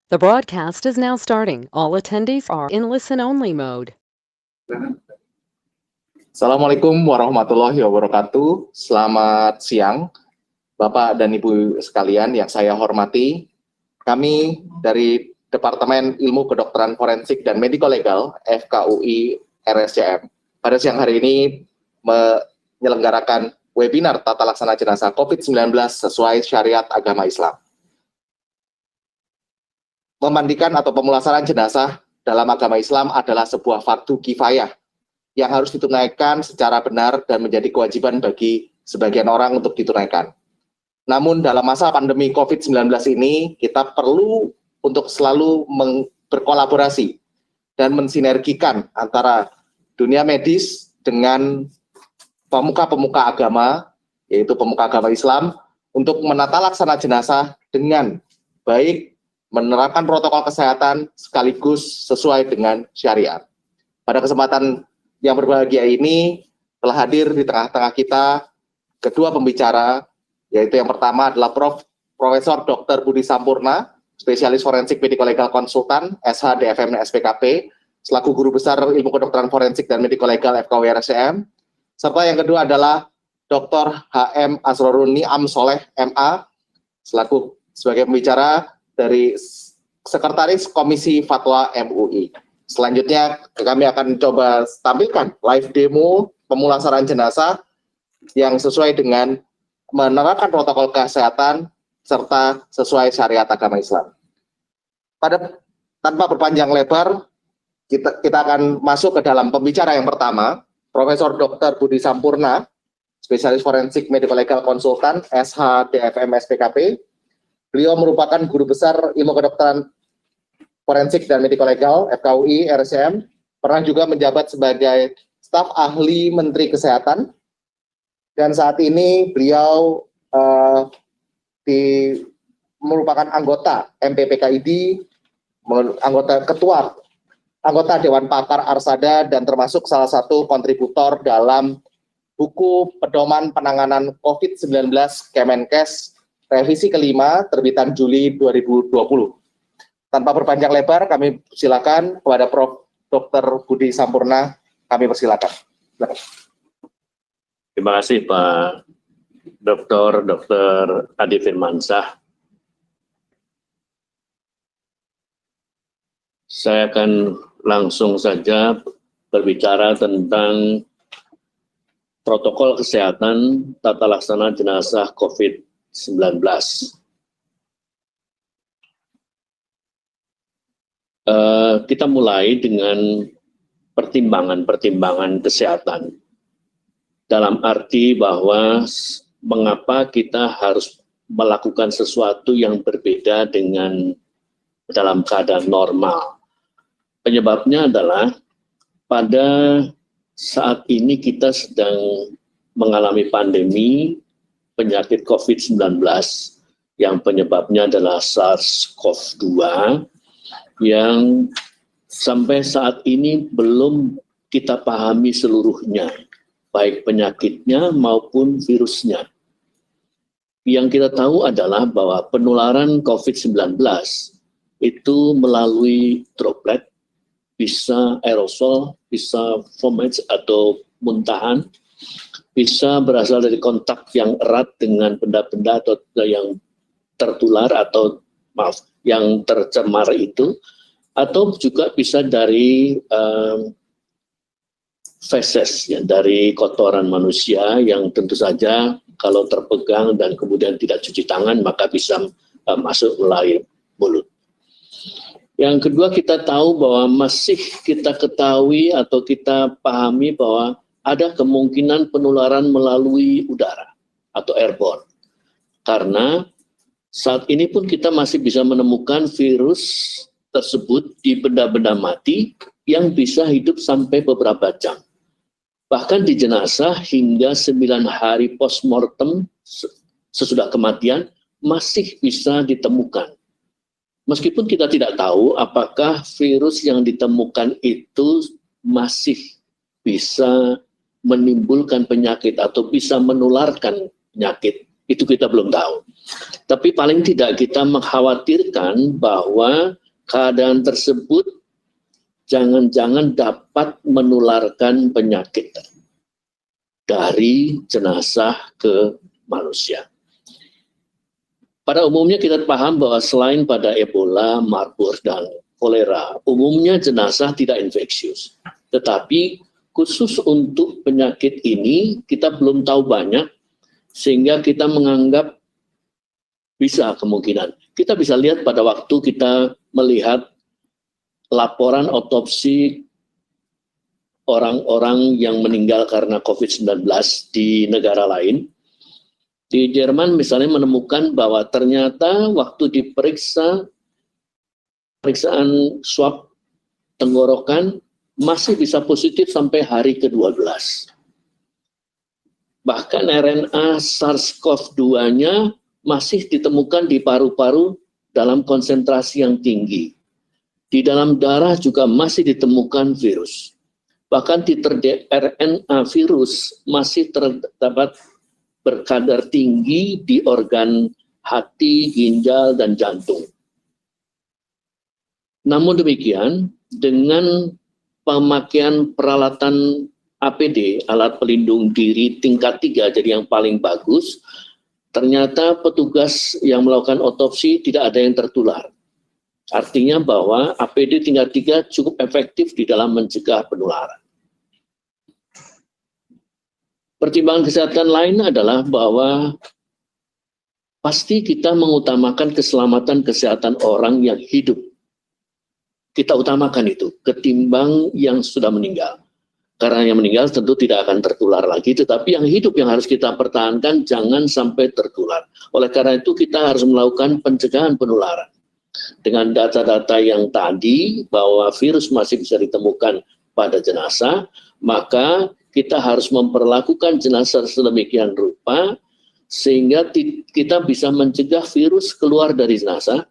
The broadcast is now starting. All attendees are in listen-only mode. Assalamualaikum warahmatullahi wabarakatuh. Selamat siang, Bapak dan Ibu sekalian yang saya hormati. Kami dari Departemen Ilmu Kedokteran Forensik dan Medico Legal FKUI RSCM pada siang hari ini menyelenggarakan webinar tata laksana jenazah COVID-19 sesuai syariat agama Islam. Memandikan atau pemulasaran jenazah dalam agama Islam adalah sebuah fardu kifayah yang harus ditunaikan secara benar dan menjadi kewajiban bagi sebagian orang untuk ditunaikan. Namun dalam masa pandemi COVID-19 ini, kita perlu untuk selalu berkolaborasi dan mensinergikan antara dunia medis dengan pemuka-pemuka agama, yaitu pemuka agama Islam, untuk menata laksana jenazah dengan baik, menerapkan protokol kesehatan sekaligus sesuai dengan syariat. Pada kesempatan yang berbahagia ini telah hadir di tengah-tengah kita kedua pembicara, yaitu yang pertama adalah Profesor Dr. Budi Sampurna, spesialis forensik medico legal konsultan, SH, DFM, dan SPKP, selaku Guru Besar Ilmu Kedokteran Forensik dan Medico Legal FKUI RSCM, serta yang kedua adalah Dr. HM Asrorun Niam Soleh, MA, selaku sebagai pembicara dari Sekretaris Komisi Fatwa MUI. Selanjutnya kami akan coba tampilkan live demo pemulasaran jenazah yang sesuai dengan menerapkan protokol kesehatan serta sesuai syariat agama Islam. Tanpa berpanjang lebar, kita akan masuk ke dalam pembicara yang pertama, Profesor Dr. Budi Sampurna, spesialis forensik medico legal konsultan, SH, DFM, SPKP. Beliau merupakan Guru Besar Ilmu Kedokteran Forensik dan Medico Legal FKUI RSCM, pernah juga menjabat sebagai staf ahli Menteri Kesehatan, dan saat ini beliau merupakan anggota MPPKID, anggota Dewan Pakar Arsada, dan termasuk salah satu kontributor dalam buku Pedoman Penanganan COVID-19 Kemenkes revisi kelima terbitan Juli 2020. Tanpa berpanjang lebar, kami silakan kepada Prof. Dr. Budi Sampurna, kami persilakan. Terima kasih Pak Dr. Adi Firmansyah. Saya akan langsung saja berbicara tentang protokol kesehatan tata laksana jenazah COVID-19. Kita mulai dengan pertimbangan kesehatan. Dalam arti bahwa mengapa kita harus melakukan sesuatu yang berbeda dengan dalam keadaan normal. Penyebabnya adalah pada saat ini kita sedang mengalami pandemi penyakit COVID-19 yang penyebabnya adalah SARS-CoV-2 yang sampai saat ini belum kita pahami seluruhnya, baik penyakitnya maupun virusnya. Yang kita tahu adalah bahwa penularan COVID-19 itu melalui droplet, bisa aerosol, bisa fomage atau muntahan, bisa berasal dari kontak yang erat dengan benda-benda atau yang tertular atau yang tercemar itu, atau juga bisa dari feses, ya, dari kotoran manusia yang tentu saja kalau terpegang dan kemudian tidak cuci tangan maka bisa masuk melalui mulut. Yang kedua, kita tahu bahwa masih kita ketahui atau kita pahami bahwa ada kemungkinan penularan melalui udara atau airborne. Karena saat ini pun kita masih bisa menemukan virus tersebut di benda-benda mati yang bisa hidup sampai beberapa jam. Bahkan di jenazah hingga 9 hari postmortem sesudah kematian masih bisa ditemukan. Meskipun kita tidak tahu apakah virus yang ditemukan itu masih bisa menimbulkan penyakit atau bisa menularkan penyakit Itu kita belum tahu. Tapi paling tidak kita mengkhawatirkan bahwa keadaan tersebut jangan-jangan dapat menularkan penyakit dari jenazah ke manusia. Pada umumnya kita paham bahwa selain pada Ebola, Marburg, dan kolera, umumnya jenazah tidak infeksius. Tetapi khusus untuk penyakit ini kita belum tahu banyak, sehingga kita menganggap bisa kemungkinan. Kita bisa lihat pada waktu kita melihat laporan otopsi orang-orang yang meninggal karena COVID-19 di negara lain. Di Jerman misalnya menemukan bahwa ternyata waktu periksaan swab tenggorokan masih bisa positif sampai hari ke-12. Bahkan RNA SARS-CoV-2-nya masih ditemukan di paru-paru dalam konsentrasi yang tinggi. Di dalam darah juga masih ditemukan virus. Bahkan titer RNA virus masih terdapat berkadar tinggi di organ hati, ginjal, dan jantung. Namun demikian, dengan pemakaian peralatan APD, alat pelindung diri tingkat 3, jadi yang paling bagus, ternyata petugas yang melakukan otopsi tidak ada yang tertular. Artinya bahwa APD tingkat 3 cukup efektif di dalam mencegah penularan. Pertimbangan kesehatan lain adalah bahwa pasti kita mengutamakan keselamatan kesehatan orang yang hidup. Kita utamakan itu ketimbang yang sudah meninggal. Karena yang meninggal tentu tidak akan tertular lagi, tetapi yang hidup yang harus kita pertahankan jangan sampai tertular. Oleh karena itu kita harus melakukan pencegahan penularan. Dengan data-data yang tadi bahwa virus masih bisa ditemukan pada jenazah, maka kita harus memperlakukan jenazah sedemikian rupa sehingga kita bisa mencegah virus keluar dari jenazah.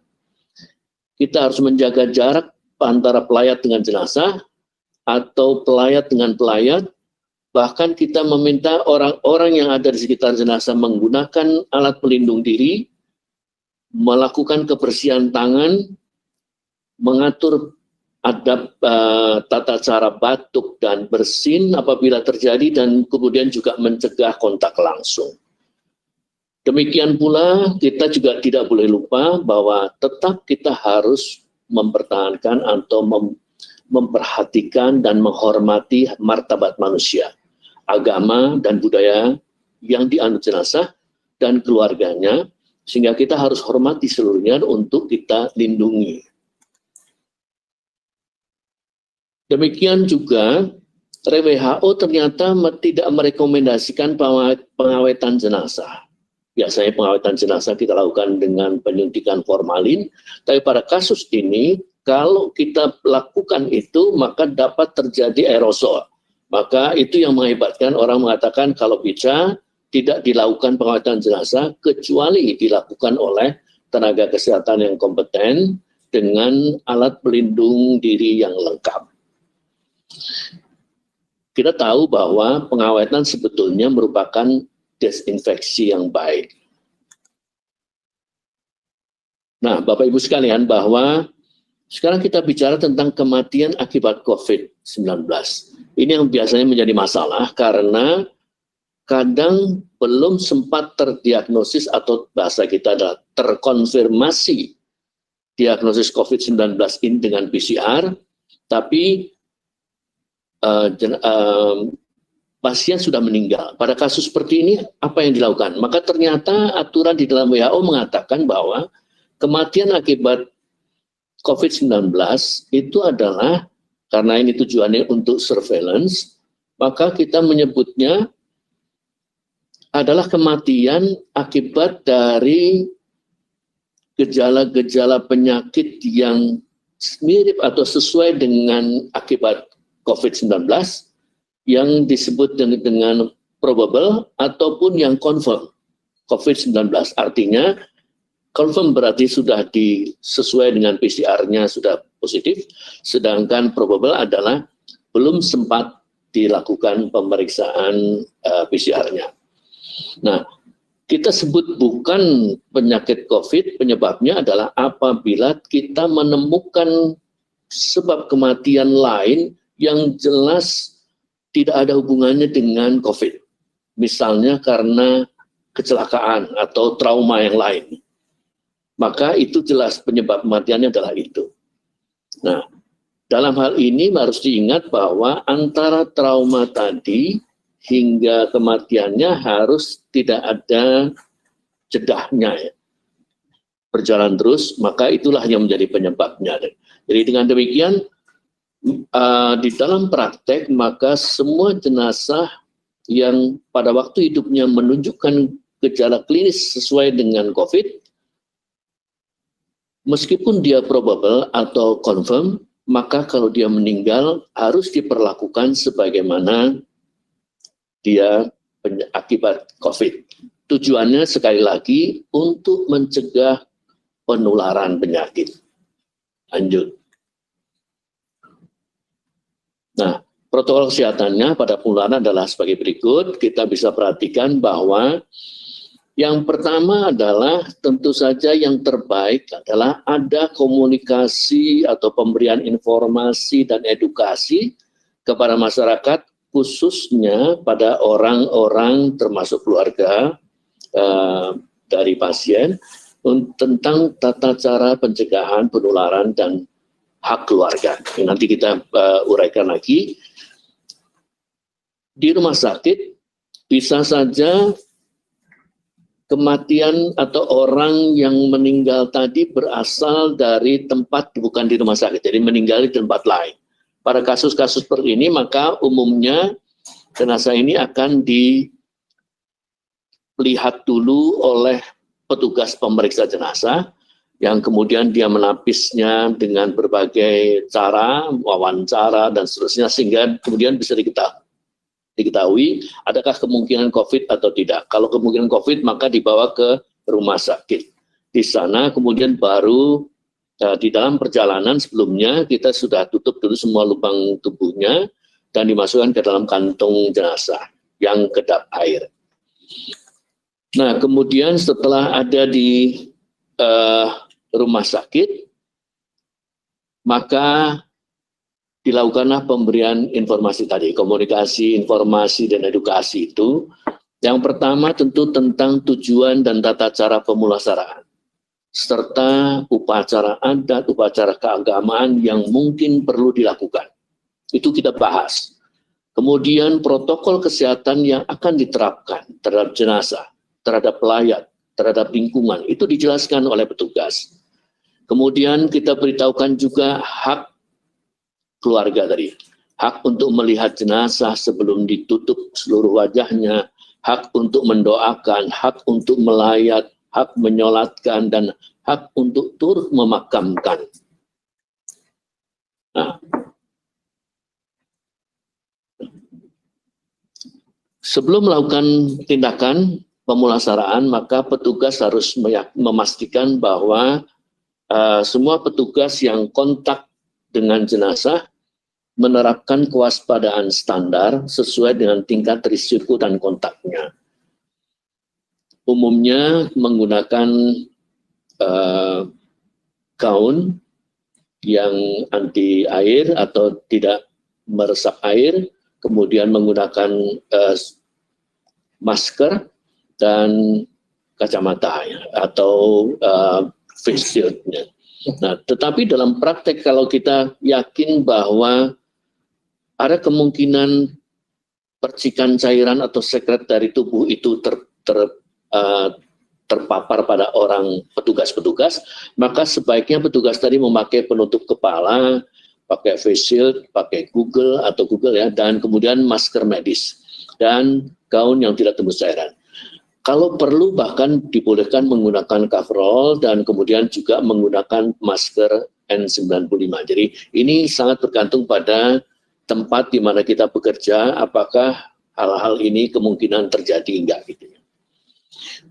Kita harus menjaga jarak antara pelayat dengan jenazah atau pelayat dengan pelayat. Bahkan kita meminta orang-orang yang ada di sekitar jenazah menggunakan alat pelindung diri, melakukan kebersihan tangan, mengatur adab tata cara batuk dan bersin apabila terjadi, dan kemudian juga mencegah kontak langsung. Demikian pula kita juga tidak boleh lupa bahwa tetap kita harus mempertahankan atau memperhatikan dan menghormati martabat manusia, agama dan budaya yang dianut jenazah dan keluarganya, sehingga kita harus hormati seluruhnya untuk kita lindungi. Demikian juga WHO ternyata tidak merekomendasikan pengawetan jenazah. Biasanya pengawetan jenazah kita lakukan dengan penyuntikan formalin, tapi pada kasus ini kalau kita lakukan itu maka dapat terjadi aerosol. Maka itu yang mengakibatkan orang mengatakan kalau bisa tidak dilakukan pengawetan jenazah kecuali dilakukan oleh tenaga kesehatan yang kompeten dengan alat pelindung diri yang lengkap. Kita tahu bahwa pengawetan sebetulnya merupakan desinfeksi yang baik. Nah, Bapak Ibu sekalian, bahwa sekarang kita bicara tentang kematian akibat COVID-19. Ini yang biasanya menjadi masalah karena kadang belum sempat terdiagnosis atau bahasa kita adalah terkonfirmasi diagnosis COVID-19 ini dengan PCR, tapi pasien sudah meninggal. Pada kasus seperti ini, apa yang dilakukan? Maka ternyata aturan di dalam WHO mengatakan bahwa kematian akibat COVID-19 itu adalah, karena ini tujuannya untuk surveillance, maka kita menyebutnya adalah kematian akibat dari gejala-gejala penyakit yang mirip atau sesuai dengan akibat COVID-19 yang disebut dengan probable ataupun yang confirm COVID-19. Artinya confirm berarti sudah sesuai dengan PCR-nya sudah positif, sedangkan probable adalah belum sempat dilakukan pemeriksaan PCR-nya. Nah, kita sebut bukan penyakit COVID, penyebabnya adalah apabila kita menemukan sebab kematian lain yang jelas tidak ada hubungannya dengan COVID. Misalnya karena kecelakaan atau trauma yang lain. Maka itu jelas penyebab kematiannya adalah itu. Nah, dalam hal ini harus diingat bahwa antara trauma tadi hingga kematiannya harus tidak ada jedahnya, ya. Berjalan terus, maka itulah yang menjadi penyebabnya. Jadi dengan demikian, di dalam praktek, maka semua jenazah yang pada waktu hidupnya menunjukkan gejala klinis sesuai dengan COVID, meskipun dia probable atau confirm, maka kalau dia meninggal harus diperlakukan sebagaimana dia akibat COVID. Tujuannya sekali lagi untuk mencegah penularan penyakit. Lanjut. Nah, protokol kesehatannya pada penularan adalah sebagai berikut. Kita bisa perhatikan bahwa yang pertama adalah tentu saja yang terbaik adalah ada komunikasi atau pemberian informasi dan edukasi kepada masyarakat, khususnya pada orang-orang termasuk keluarga dari pasien tentang tata cara pencegahan penularan dan hak keluarga. Nanti kita uraikan lagi. Di rumah sakit bisa saja kematian atau orang yang meninggal tadi berasal dari tempat bukan di rumah sakit, jadi meninggal di tempat lain. Pada kasus-kasus seperti ini, maka umumnya jenazah ini akan dilihat dulu oleh petugas pemeriksa jenazah, yang kemudian dia menapisnya dengan berbagai cara, wawancara, dan seterusnya, sehingga kemudian bisa diketahui adakah kemungkinan COVID atau tidak. Kalau kemungkinan COVID, maka dibawa ke rumah sakit. Di sana kemudian baru di dalam perjalanan sebelumnya kita sudah tutup dulu semua lubang tubuhnya dan dimasukkan ke dalam kantong jenazah yang kedap air. Nah, kemudian setelah ada di rumah sakit, maka dilakukanlah pemberian informasi tadi, komunikasi, informasi, dan edukasi itu. Yang pertama tentu tentang tujuan dan tata cara pemulasaraan, serta upacara adat, upacara keagamaan yang mungkin perlu dilakukan. Itu kita bahas. Kemudian protokol kesehatan yang akan diterapkan terhadap jenazah, terhadap pelayat, terhadap lingkungan, itu dijelaskan oleh petugas. Kemudian kita beritahukan juga hak keluarga tadi, hak untuk melihat jenazah sebelum ditutup seluruh wajahnya, hak untuk mendoakan, hak untuk melayat, hak menyolatkan, dan hak untuk turut memakamkan. Nah, sebelum melakukan tindakan pemulasaraan, maka petugas harus memastikan bahwa semua petugas yang kontak dengan jenazah menerapkan kewaspadaan standar sesuai dengan tingkat risiko dan kontaknya. Umumnya menggunakan gaun yang anti air atau tidak meresap air, kemudian menggunakan masker dan kacamata atau face shield-nya. Nah, tetapi dalam praktek kalau kita yakin bahwa ada kemungkinan percikan cairan atau sekret dari tubuh itu terpapar pada orang petugas-petugas, maka sebaiknya petugas tadi memakai penutup kepala, pakai face shield, pakai Google ya, dan kemudian masker medis dan gaun yang tidak tembus cairan. Kalau perlu bahkan dibolehkan menggunakan coverall dan kemudian juga menggunakan masker N95. Jadi ini sangat bergantung pada tempat di mana kita bekerja, apakah hal-hal ini kemungkinan terjadi enggak gitu.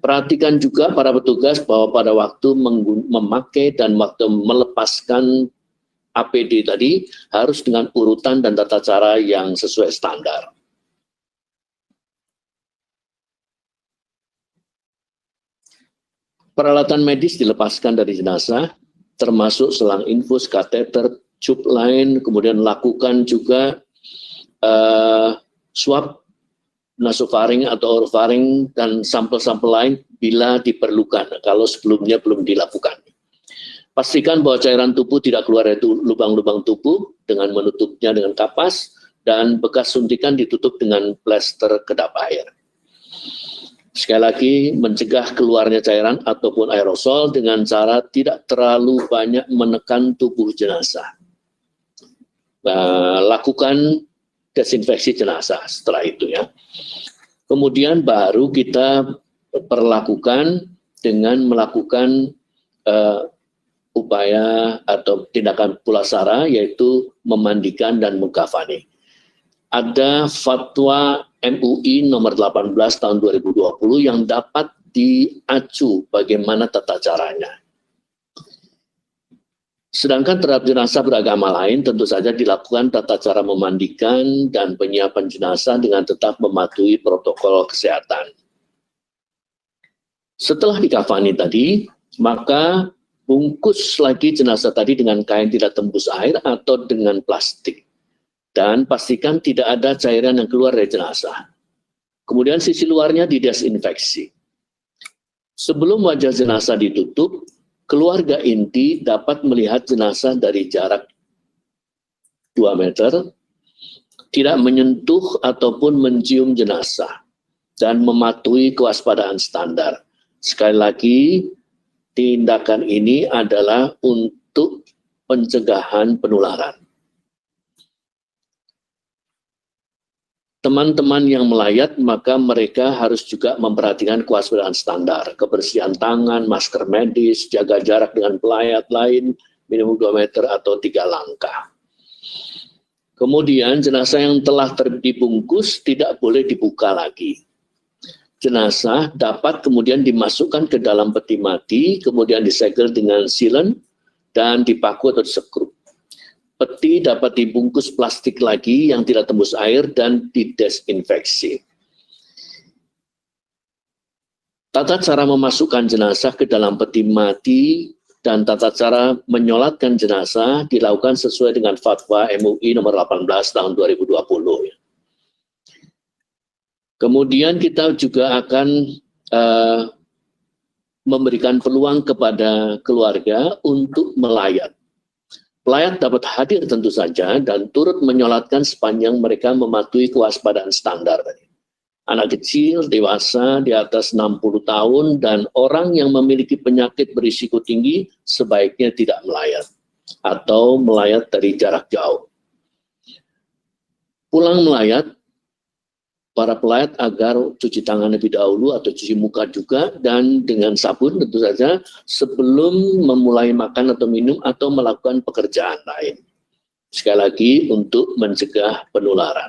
Perhatikan juga para petugas bahwa pada waktu memakai dan waktu melepaskan APD tadi harus dengan urutan dan tata cara yang sesuai standar. Peralatan medis dilepaskan dari jenazah, termasuk selang infus, kateter, tube lain, kemudian lakukan juga swab nasofaring atau orofaring dan sampel-sampel lain bila diperlukan kalau sebelumnya belum dilakukan. Pastikan bahwa cairan tubuh tidak keluar dari lubang-lubang tubuh dengan menutupnya dengan kapas dan bekas suntikan ditutup dengan plester kedap air. Sekali lagi, mencegah keluarnya cairan ataupun aerosol dengan cara tidak terlalu banyak menekan tubuh jenazah. Lakukan desinfeksi jenazah setelah itu ya. Kemudian baru kita perlakukan dengan melakukan upaya atau tindakan pulasara, yaitu memandikan dan mengkafani. Ada fatwa MUI nomor 18 tahun 2020 yang dapat diacu bagaimana tata caranya. Sedangkan terhadap jenazah beragama lain tentu saja dilakukan tata cara memandikan dan penyiapan jenazah dengan tetap mematuhi protokol kesehatan. Setelah dikafani tadi, maka bungkus lagi jenazah tadi dengan kain tidak tembus air atau dengan plastik. Dan pastikan tidak ada cairan yang keluar dari jenazah. Kemudian sisi luarnya didesinfeksi. Sebelum wajah jenazah ditutup, keluarga inti dapat melihat jenazah dari jarak 2 meter, tidak menyentuh ataupun mencium jenazah, dan mematuhi kewaspadaan standar. Sekali lagi, tindakan ini adalah untuk pencegahan penularan. Teman-teman yang melayat, maka mereka harus juga memperhatikan kewaspadaan standar, kebersihan tangan, masker medis, jaga jarak dengan pelayat lain, minimum 2 meter atau 3 langkah. Kemudian jenazah yang telah dibungkus tidak boleh dibuka lagi. Jenazah dapat kemudian dimasukkan ke dalam peti mati, kemudian disegel dengan silen dan dipaku atau disekrup. Peti dapat dibungkus plastik lagi yang tidak tembus air dan didesinfeksi. Tata cara memasukkan jenazah ke dalam peti mati dan tata cara menyolatkan jenazah dilakukan sesuai dengan fatwa MUI nomor 18 tahun 2020. Kemudian kita juga akan memberikan peluang kepada keluarga untuk melayat. Pelayat dapat hadir tentu saja dan turut menyolatkan sepanjang mereka mematuhi kewaspadaan standar. Anak kecil, dewasa, di atas 60 tahun, dan orang yang memiliki penyakit berisiko tinggi sebaiknya tidak melayat atau melayat dari jarak jauh. Pulang melayat, para pelayat agar cuci tangan lebih dahulu atau cuci muka juga dan dengan sabun tentu saja sebelum memulai makan atau minum atau melakukan pekerjaan lain. Sekali lagi untuk mencegah penularan.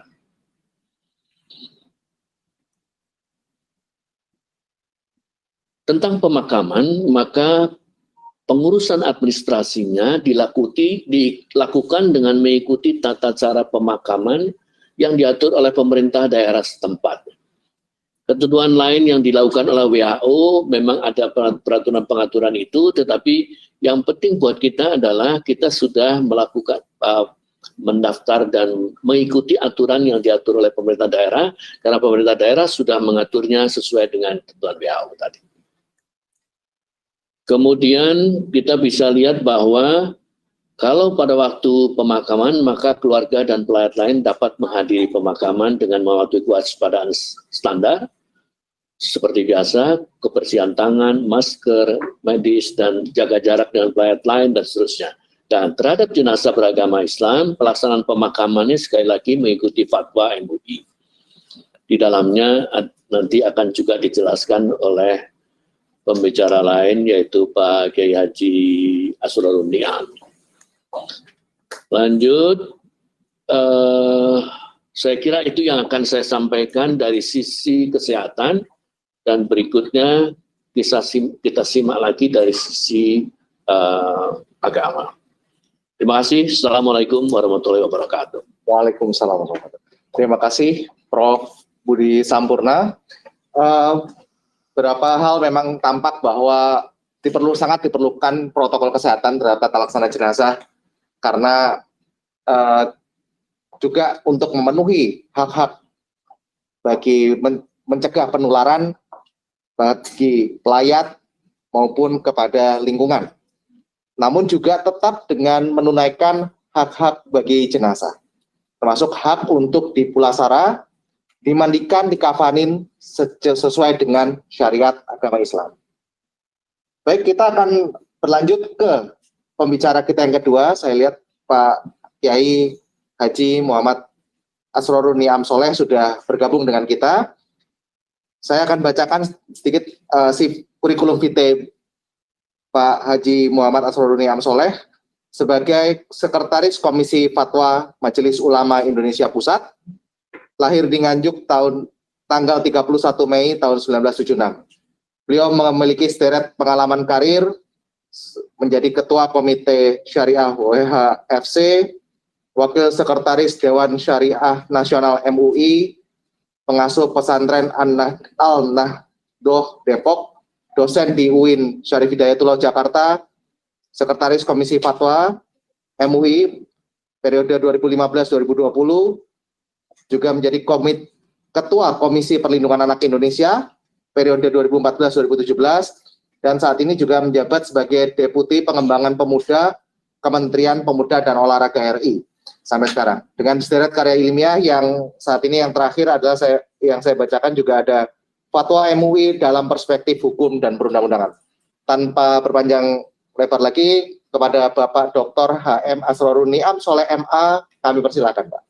Tentang pemakaman, maka pengurusan administrasinya dilakukan dengan mengikuti tata cara pemakaman yang diatur oleh pemerintah daerah setempat. Ketentuan lain yang dilakukan oleh WHO memang ada peraturan pengaturan itu, tetapi yang penting buat kita adalah kita sudah melakukan mendaftar dan mengikuti aturan yang diatur oleh pemerintah daerah, karena pemerintah daerah sudah mengaturnya sesuai dengan ketentuan WHO tadi. Kemudian kita bisa lihat bahwa kalau pada waktu pemakaman, maka keluarga dan pelayat lain dapat menghadiri pemakaman dengan mematuhi kewaspadaan standar, seperti biasa, kebersihan tangan, masker, medis, dan jaga jarak dengan pelayat lain, dan seterusnya. Dan terhadap jenazah beragama Islam, pelaksanaan pemakamannya sekali lagi mengikuti fatwa MUI. Di dalamnya nanti akan juga dijelaskan oleh pembicara lain, yaitu Pak Kiai Haji Asrorun Niam. Lanjut, saya kira itu yang akan saya sampaikan dari sisi kesehatan, dan berikutnya kita simak lagi dari sisi agama. Terima kasih. Assalamualaikum warahmatullahi wabarakatuh. Waalaikumsalam warahmatullahi wabarakatuh. Terima kasih Prof. Budi Sampurna. Beberapa hal memang tampak bahwa sangat diperlukan protokol kesehatan terhadap tata laksana jenazah, karena juga untuk memenuhi hak-hak bagi mencegah penularan bagi pelayat maupun kepada lingkungan. Namun juga tetap dengan menunaikan hak-hak bagi jenazah, termasuk hak untuk dipulasara, dimandikan, dikafanin sesuai dengan syariat agama Islam. Baik, kita akan berlanjut ke pembicara kita yang kedua. Saya lihat Pak Kiai Haji Muhammad Asrorun Niam Soleh sudah bergabung dengan kita. Saya akan bacakan sedikit kurikulum vitae Pak Haji Muhammad Asrorun Niam Soleh sebagai Sekretaris Komisi Fatwa Majelis Ulama Indonesia Pusat, lahir di Nganjuk tanggal 31 Mei tahun 1976. Beliau memiliki sederet pengalaman karir menjadi Ketua Komite Syariah WHFC, Wakil Sekretaris Dewan Syariah Nasional MUI, pengasuh pesantren Al-Nahdoh Depok, dosen di UIN Syarif Hidayatullah Jakarta, Sekretaris Komisi Fatwa MUI periode 2015-2020, juga menjadi Ketua Komisi Perlindungan Anak Indonesia periode 2014-2017, dan saat ini juga menjabat sebagai Deputi Pengembangan Pemuda Kementerian Pemuda dan Olahraga RI sampai sekarang. Dengan sederet karya ilmiah yang saat ini yang terakhir adalah yang saya bacakan juga ada Fatwa MUI dalam perspektif hukum dan perundang-undangan. Tanpa berpanjang lebar lagi, kepada Bapak Dr. HM Asrorun Niam Soleh MA, kami persilakan, Pak.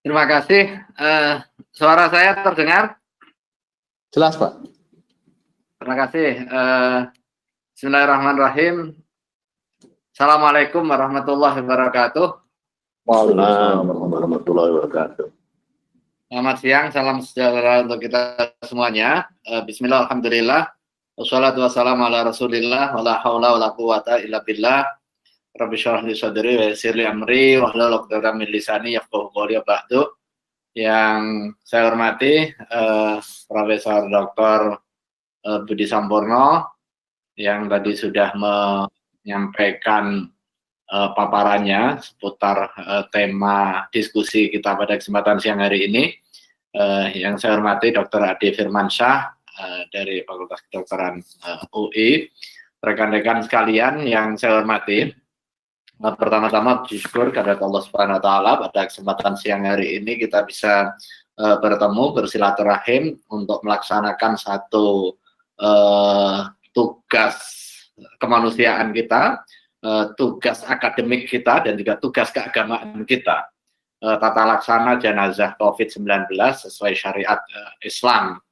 Terima kasih. Suara saya terdengar? Jelas, Pak. Terima kasih. Bismillahirrahmanirrahim. Assalamualaikum warahmatullahi wabarakatuh. Waalaikumsalam warahmatullahi wabarakatuh. Selamat siang, salam sejahtera untuk kita semuanya. Bismillah, alhamdulillah. Wassalatu wassalamu ala rasulillah, wala hawla wala quwata illa billah. Rabbi syrah li sadri wa yassir li amri wahlul 'uqdatam min lisani yafqahu qawli ba'du. Yang saya hormati Profesor Dr. Budi Sampurno yang tadi sudah menyampaikan paparannya seputar tema diskusi kita pada kesempatan siang hari ini. Yang saya hormati Dr. Ade Firmansyah dari Fakultas Kedokteran UI, rekan-rekan sekalian yang saya hormati, pertama-tama bersyukur kepada Allah Subhanahu wa taala pada kesempatan siang hari ini kita bisa bertemu, bersilaturahim untuk melaksanakan satu tugas kemanusiaan kita, tugas akademik kita, dan juga tugas keagamaan kita, tata laksana jenazah COVID-19 sesuai syariat Islam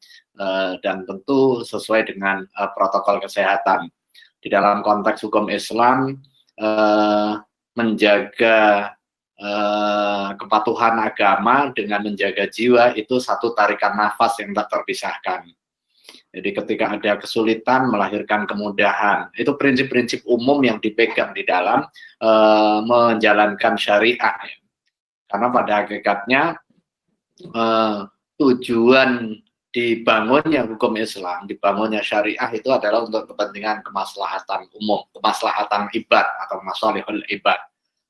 dan tentu sesuai dengan protokol kesehatan. Di dalam konteks hukum Islam, menjaga kepatuhan agama dengan menjaga jiwa itu satu tarikan nafas yang tak terpisahkan. Jadi ketika ada kesulitan melahirkan kemudahan, itu prinsip-prinsip umum yang dipegang di dalam menjalankan syariah. Karena pada hakikatnya tujuan dibangunnya hukum Islam, dibangunnya syariah itu adalah untuk kepentingan kemaslahatan umum, kemaslahatan ibad atau masalihul ibad.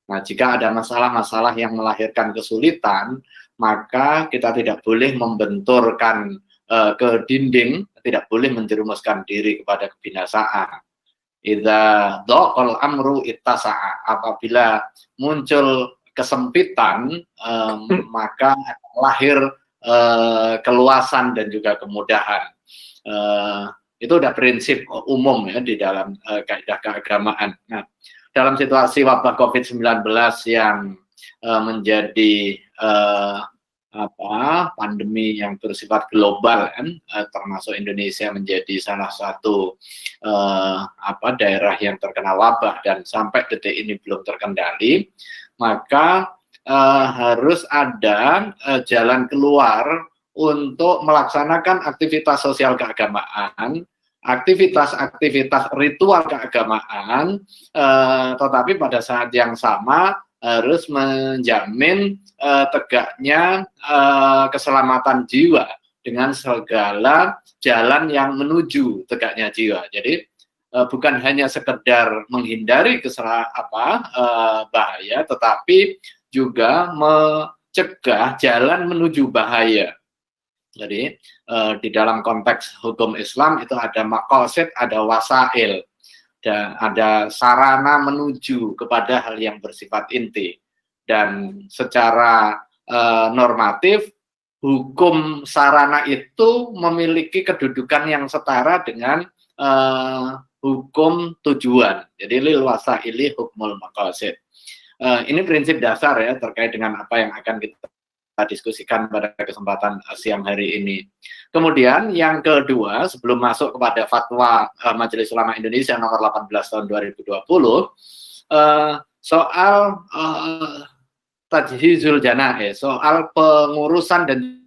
Nah, jika ada masalah-masalah yang melahirkan kesulitan, maka kita tidak boleh membenturkan ke dinding, tidak boleh menjerumuskan diri kepada kebinasaan. Idza dhaqal amru ittasa'a, apabila muncul kesempitan, maka lahir keluasan dan juga kemudahan. Itu udah prinsip umum ya di dalam kaidah keagamaan. Nah, dalam situasi wabah COVID-19 yang menjadi pandemi yang bersifat global, termasuk Indonesia menjadi salah satu daerah yang terkena wabah dan sampai detik ini belum terkendali, maka harus ada jalan keluar untuk melaksanakan aktivitas sosial keagamaan, aktivitas ritual keagamaan, tetapi pada saat yang sama harus menjamin tegaknya keselamatan jiwa dengan segala jalan yang menuju tegaknya jiwa. Jadi bukan hanya sekedar menghindari bahaya, tetapi juga mencegah jalan menuju bahaya. Jadi di dalam konteks hukum Islam itu ada maqasid, ada wasail, dan ada sarana menuju kepada hal yang bersifat inti. Dan secara normatif, hukum sarana itu memiliki kedudukan yang setara dengan hukum tujuan. Jadi lil wasaili hukmul maqasid. Ini prinsip dasar ya terkait dengan apa yang akan kita diskusikan pada kesempatan siang hari ini. Kemudian yang kedua, sebelum masuk kepada fatwa Majelis Ulama Indonesia nomor 18 tahun 2020, soal tajhizul janaiz, soal pengurusan dan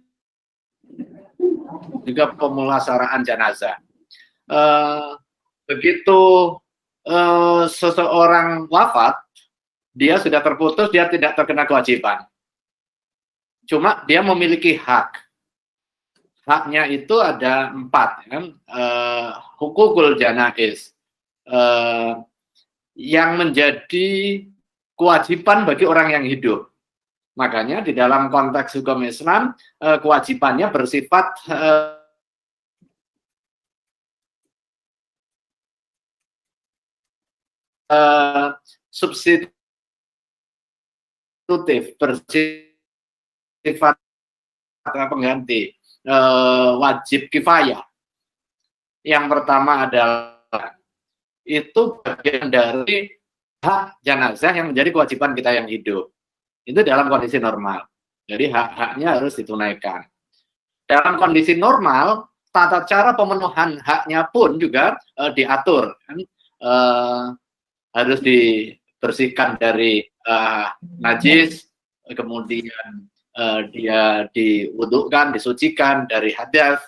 juga pemulasaraan jenazah. Begitu seseorang wafat, dia sudah terputus, dia tidak terkena kewajiban. Cuma dia memiliki hak. Haknya itu ada 4, kan? Hukukul janaiz, yang menjadi kewajiban bagi orang yang hidup. Makanya di dalam konteks hukum Islam, kewajibannya bersifat substitutif, bersifat pengganti, wajib kifayah. Yang pertama adalah itu bagian dari hak jenazah yang menjadi kewajiban kita yang hidup. Itu dalam kondisi normal. Jadi hak-haknya harus ditunaikan. Dalam kondisi normal, tata cara pemenuhan haknya pun juga diatur. Harus dibersihkan dari najis, kemudian dia diwudhukan, disucikan dari hadas,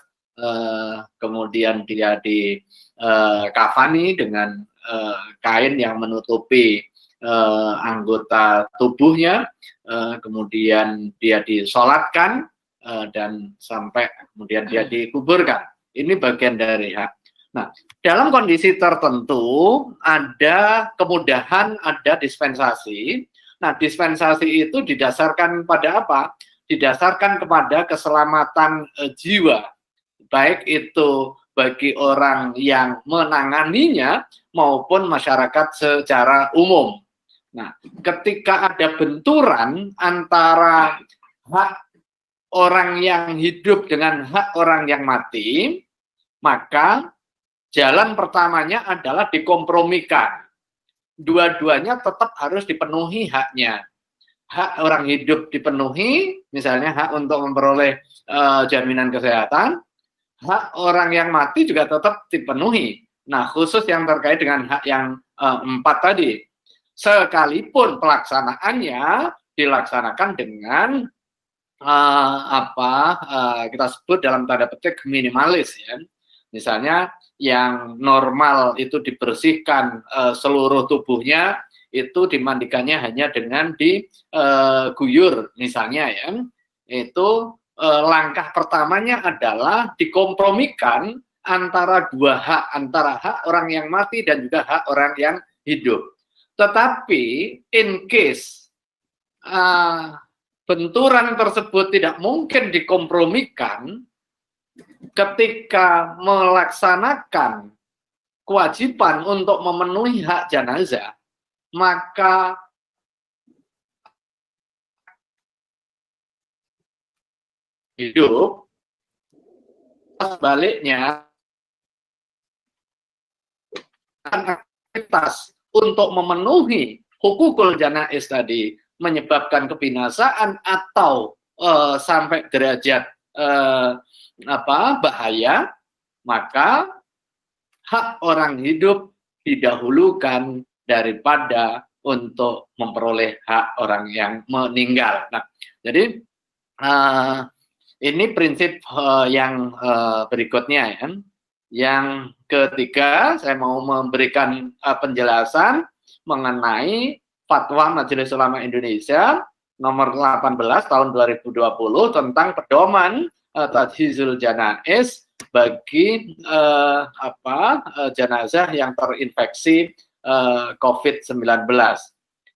kemudian dia dikafani dengan kain yang menutupi anggota tubuhnya, kemudian dia disolatkan dan sampai kemudian dia dikuburkan. Ini bagian dari hak. Nah, dalam kondisi tertentu ada kemudahan, ada dispensasi. Nah, dispensasi itu didasarkan pada apa? Didasarkan kepada keselamatan jiwa, baik itu bagi orang yang menanganinya maupun masyarakat secara umum. Nah, ketika ada benturan antara hak orang yang hidup dengan hak orang yang mati, maka jalan pertamanya adalah dikompromikan. Dua-duanya tetap harus dipenuhi haknya. Hak orang hidup dipenuhi, misalnya hak untuk memperoleh jaminan kesehatan, hak orang yang mati juga tetap dipenuhi. Nah, khusus yang terkait dengan hak yang 4 tadi, sekalipun pelaksanaannya dilaksanakan dengan kita sebut dalam tanda petik minimalis, ya. Misalnya yang normal itu dibersihkan seluruh tubuhnya, itu dimandikannya hanya dengan diguyur misalnya, ya. Itu langkah pertamanya adalah dikompromikan antara dua hak, antara hak orang yang mati dan juga hak orang yang hidup. Tetapi in case benturan tersebut tidak mungkin dikompromikan, ketika melaksanakan kewajiban untuk memenuhi hak jenazah, maka hidup sebaliknya aktivitas untuk memenuhi hukukul janaiz tadi menyebabkan kebinasaan atau sampai derajat bahaya, maka hak orang hidup didahulukan daripada untuk memperoleh hak orang yang meninggal. Nah, jadi ini prinsip yang berikutnya, ya. Yang ketiga, saya mau memberikan penjelasan mengenai Fatwa Majelis Ulama Indonesia nomor 18 tahun 2020 tentang pedoman tajhizul janaiz bagi jenazah yang terinfeksi COVID-19.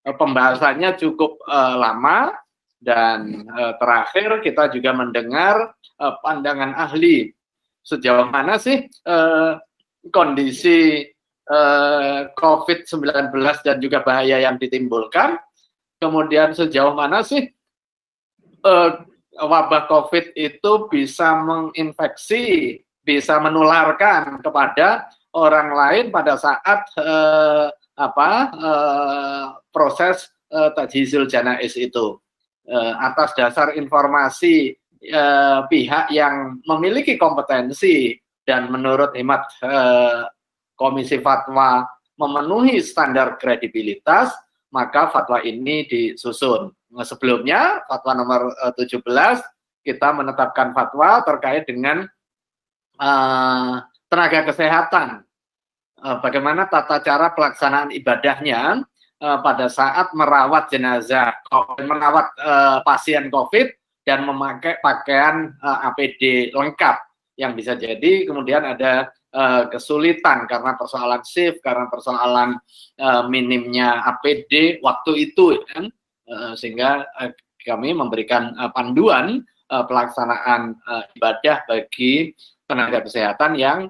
Pembahasannya cukup lama dan terakhir kita juga mendengar pandangan ahli sejauh mana sih kondisi COVID-19 dan juga bahaya yang ditimbulkan, kemudian sejauh mana sih wabah COVID itu bisa menginfeksi, bisa menularkan kepada orang lain pada saat proses tajhizul janaiz itu. Atas dasar informasi pihak yang memiliki kompetensi dan menurut hemat Komisi Fatwa memenuhi standar kredibilitas, maka fatwa ini disusun. Sebelumnya, fatwa nomor 17, kita menetapkan fatwa terkait dengan tenaga kesehatan. Bagaimana tata cara pelaksanaan ibadahnya pada saat merawat jenazah, merawat pasien COVID dan memakai pakaian APD lengkap, yang bisa jadi kemudian ada kesulitan karena persoalan shift, karena persoalan minimnya APD waktu itu, sehingga kami memberikan panduan pelaksanaan ibadah bagi tenaga kesehatan yang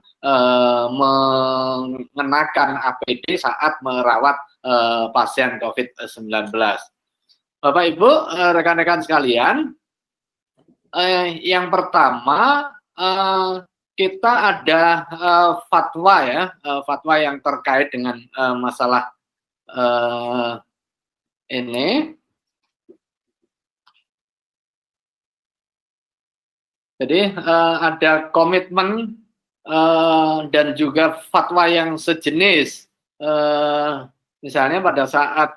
mengenakan APD saat merawat pasien COVID-19. Bapak Ibu, rekan-rekan sekalian, yang pertama kita ada fatwa ya, fatwa yang terkait dengan masalah ini. Jadi ada komitmen dan juga fatwa yang sejenis. Misalnya pada saat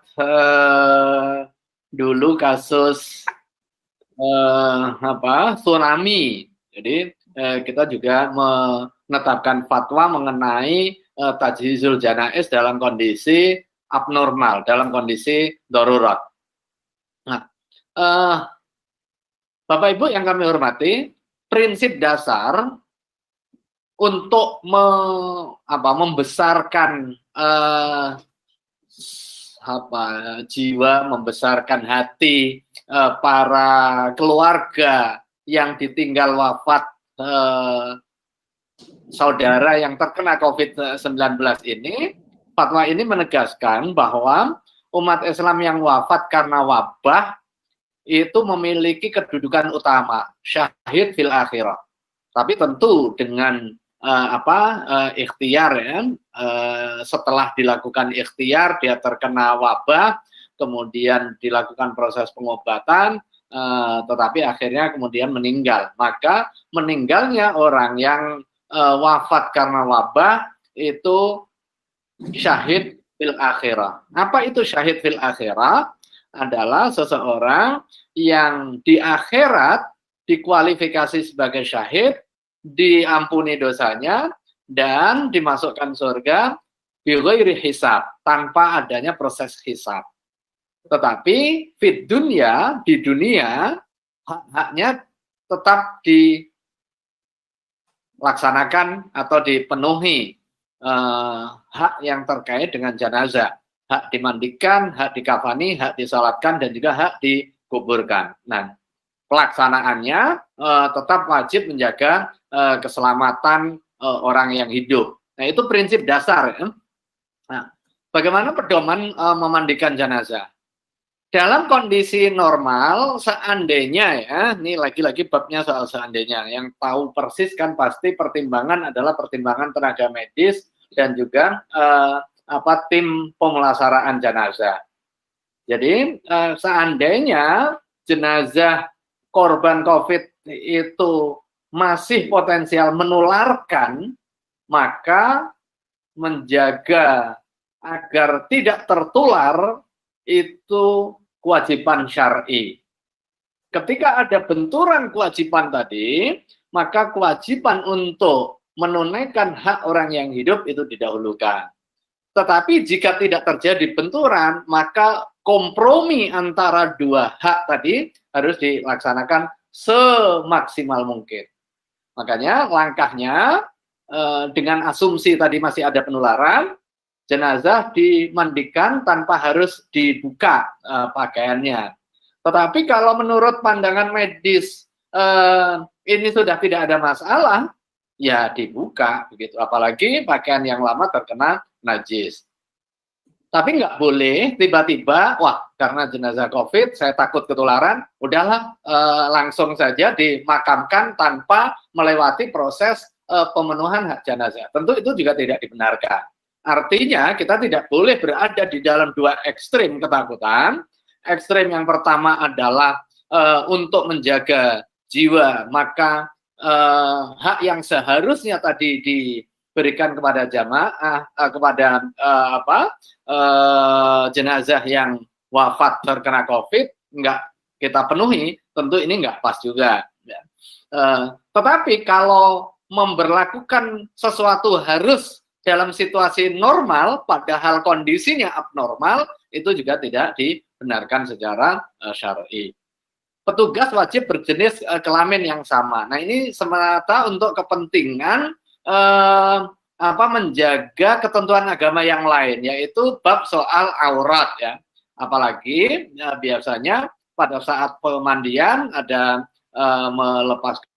dulu kasus tsunami, jadi kita juga menetapkan fatwa mengenai tajhizul janaiz dalam kondisi abnormal, dalam kondisi darurat. Nah, Bapak Ibu yang kami hormati, prinsip dasar untuk membesarkan jiwa, membesarkan hati para keluarga yang ditinggal wafat saudara yang terkena COVID-19 ini, fatwa ini menegaskan bahwa umat Islam yang wafat karena wabah itu memiliki kedudukan utama, syahid fil akhirah. Tapi tentu dengan ikhtiar ya, setelah dilakukan ikhtiar dia terkena wabah, kemudian dilakukan proses pengobatan, tetapi akhirnya kemudian meninggal. Maka meninggalnya orang yang wafat karena wabah itu syahid fil akhirah. Apa itu syahid fil akhirah? Adalah seseorang yang di akhirat dikualifikasi sebagai syahid, diampuni dosanya, dan dimasukkan surga bighairi hisab, tanpa adanya proses hisab. Tetapi di dunia hak-haknya tetap dilaksanakan atau dipenuhi, hak yang terkait dengan jenazah. Hak dimandikan, hak dikafani, hak disalatkan, dan juga hak dikuburkan. Nah, pelaksanaannya tetap wajib menjaga keselamatan orang yang hidup. Nah, itu prinsip dasar. Ya. Nah, bagaimana pedoman memandikan jenazah? Dalam kondisi normal, seandainya ya, ini lagi-lagi babnya soal seandainya, yang tahu persis kan pasti pertimbangan adalah pertimbangan tenaga medis dan juga tim pemulasaraan jenazah. Jadi seandainya jenazah korban COVID itu masih potensial menularkan, maka menjaga agar tidak tertular itu kewajiban syar'i. Ketika ada benturan kewajiban tadi, maka kewajiban untuk menunaikan hak orang yang hidup itu didahulukan. Tetapi jika tidak terjadi benturan, maka kompromi antara dua hak tadi harus dilaksanakan semaksimal mungkin. Makanya langkahnya dengan asumsi tadi masih ada penularan, jenazah dimandikan tanpa harus dibuka pakaiannya. Tetapi kalau menurut pandangan medis ini sudah tidak ada masalah, ya dibuka begitu. Apalagi pakaian yang lama terkena najis. Tapi nggak boleh tiba-tiba, wah karena jenazah COVID saya takut ketularan, udahlah langsung saja dimakamkan tanpa melewati proses pemenuhan hak jenazah. Tentu itu juga tidak dibenarkan. Artinya kita tidak boleh berada di dalam dua ekstrim ketakutan. Ekstrim yang pertama adalah untuk menjaga jiwa, maka hak yang seharusnya tadi diberikan kepada jamaah, kepada jenazah yang wafat terkena COVID, nggak kita penuhi, tentu ini nggak pas juga. Tetapi kalau memberlakukan sesuatu harus dalam situasi normal, padahal kondisinya abnormal, itu juga tidak dibenarkan secara syar'i. Petugas wajib berjenis kelamin yang sama. Nah ini semata untuk kepentingan menjaga ketentuan agama yang lain, yaitu bab soal aurat ya. Apalagi biasanya pada saat pemandian ada melepaskan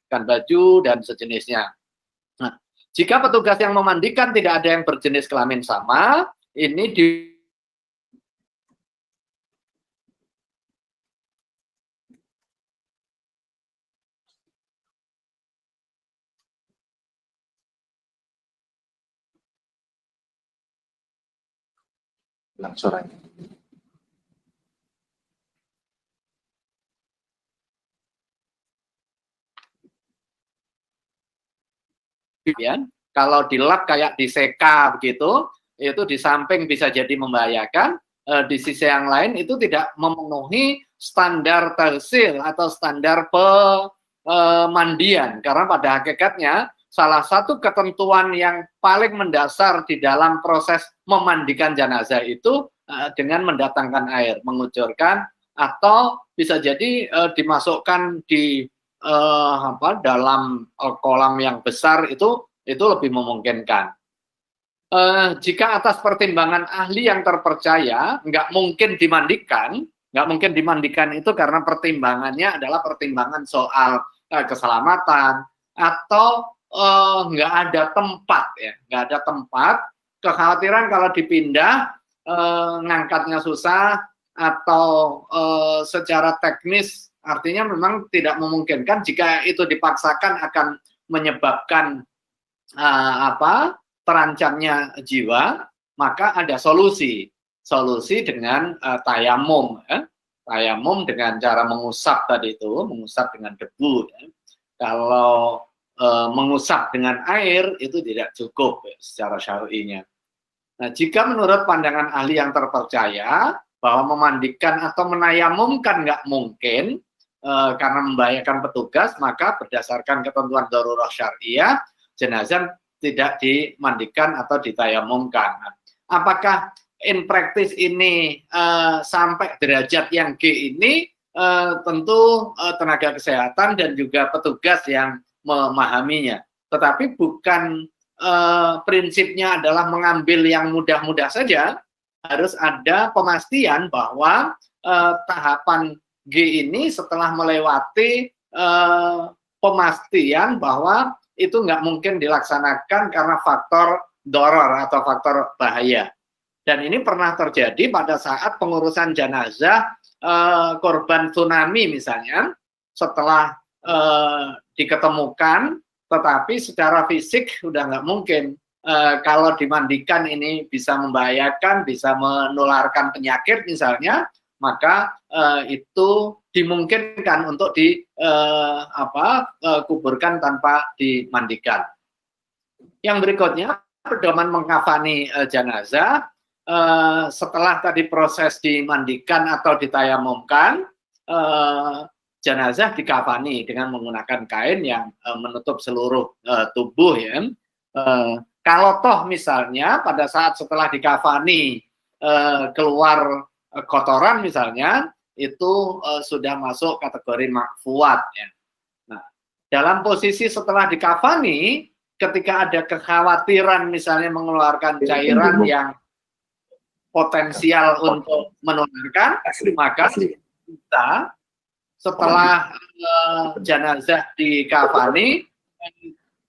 baju dan sejenisnya. Nah, jika petugas yang memandikan tidak ada yang berjenis kelamin sama, ini suaranya. Kalau dilap kayak diseka begitu, itu di samping bisa jadi membahayakan, di sisi yang lain itu tidak memenuhi standar tersil atau standar pemandian, karena pada hakikatnya salah satu ketentuan yang paling mendasar di dalam proses memandikan jenazah itu dengan mendatangkan air, mengucurkan, atau bisa jadi dimasukkan di dalam kolam yang besar, itu lebih memungkinkan. Jika atas pertimbangan ahli yang terpercaya nggak mungkin dimandikan itu karena pertimbangannya adalah pertimbangan soal keselamatan atau nggak ada tempat, kekhawatiran kalau dipindah ngangkatnya susah atau secara teknis artinya memang tidak memungkinkan. Jika itu dipaksakan akan menyebabkan terancamnya jiwa, maka ada solusi dengan tayamum, tayamum dengan cara mengusap tadi itu, mengusap dengan debu. Kalau mengusap dengan air itu tidak cukup secara syar'inya. Nah, jika menurut pandangan ahli yang terpercaya bahwa memandikan atau menayamumkan nggak mungkin karena membahayakan petugas, maka berdasarkan ketentuan darurat syariah, jenazah tidak dimandikan atau ditayamumkan. Apakah in practice ini sampai derajat yang G ini, tentu tenaga kesehatan dan juga petugas yang memahaminya. Tetapi bukan prinsipnya adalah mengambil yang mudah-mudah saja, harus ada pemastian bahwa tahapan G ini setelah melewati pemastian bahwa itu nggak mungkin dilaksanakan karena faktor doror atau faktor bahaya. Dan ini pernah terjadi pada saat pengurusan jenazah korban tsunami misalnya, setelah diketemukan, tetapi secara fisik sudah nggak mungkin. Kalau dimandikan ini bisa membahayakan, bisa menularkan penyakit misalnya, maka itu dimungkinkan untuk kuburkan tanpa dimandikan. Yang berikutnya, pedoman mengkafani jenazah setelah tadi proses dimandikan atau ditayamumkan, jenazah dikafani dengan menggunakan kain yang menutup seluruh tubuh ya. Kalau toh misalnya pada saat setelah dikafani keluar kotoran misalnya, itu sudah masuk kategori makfuat ya. Nah, dalam posisi setelah dikafani, ketika ada kekhawatiran misalnya mengeluarkan cairan yang potensial untuk menularkan, maka kita setelah jenazah dikafani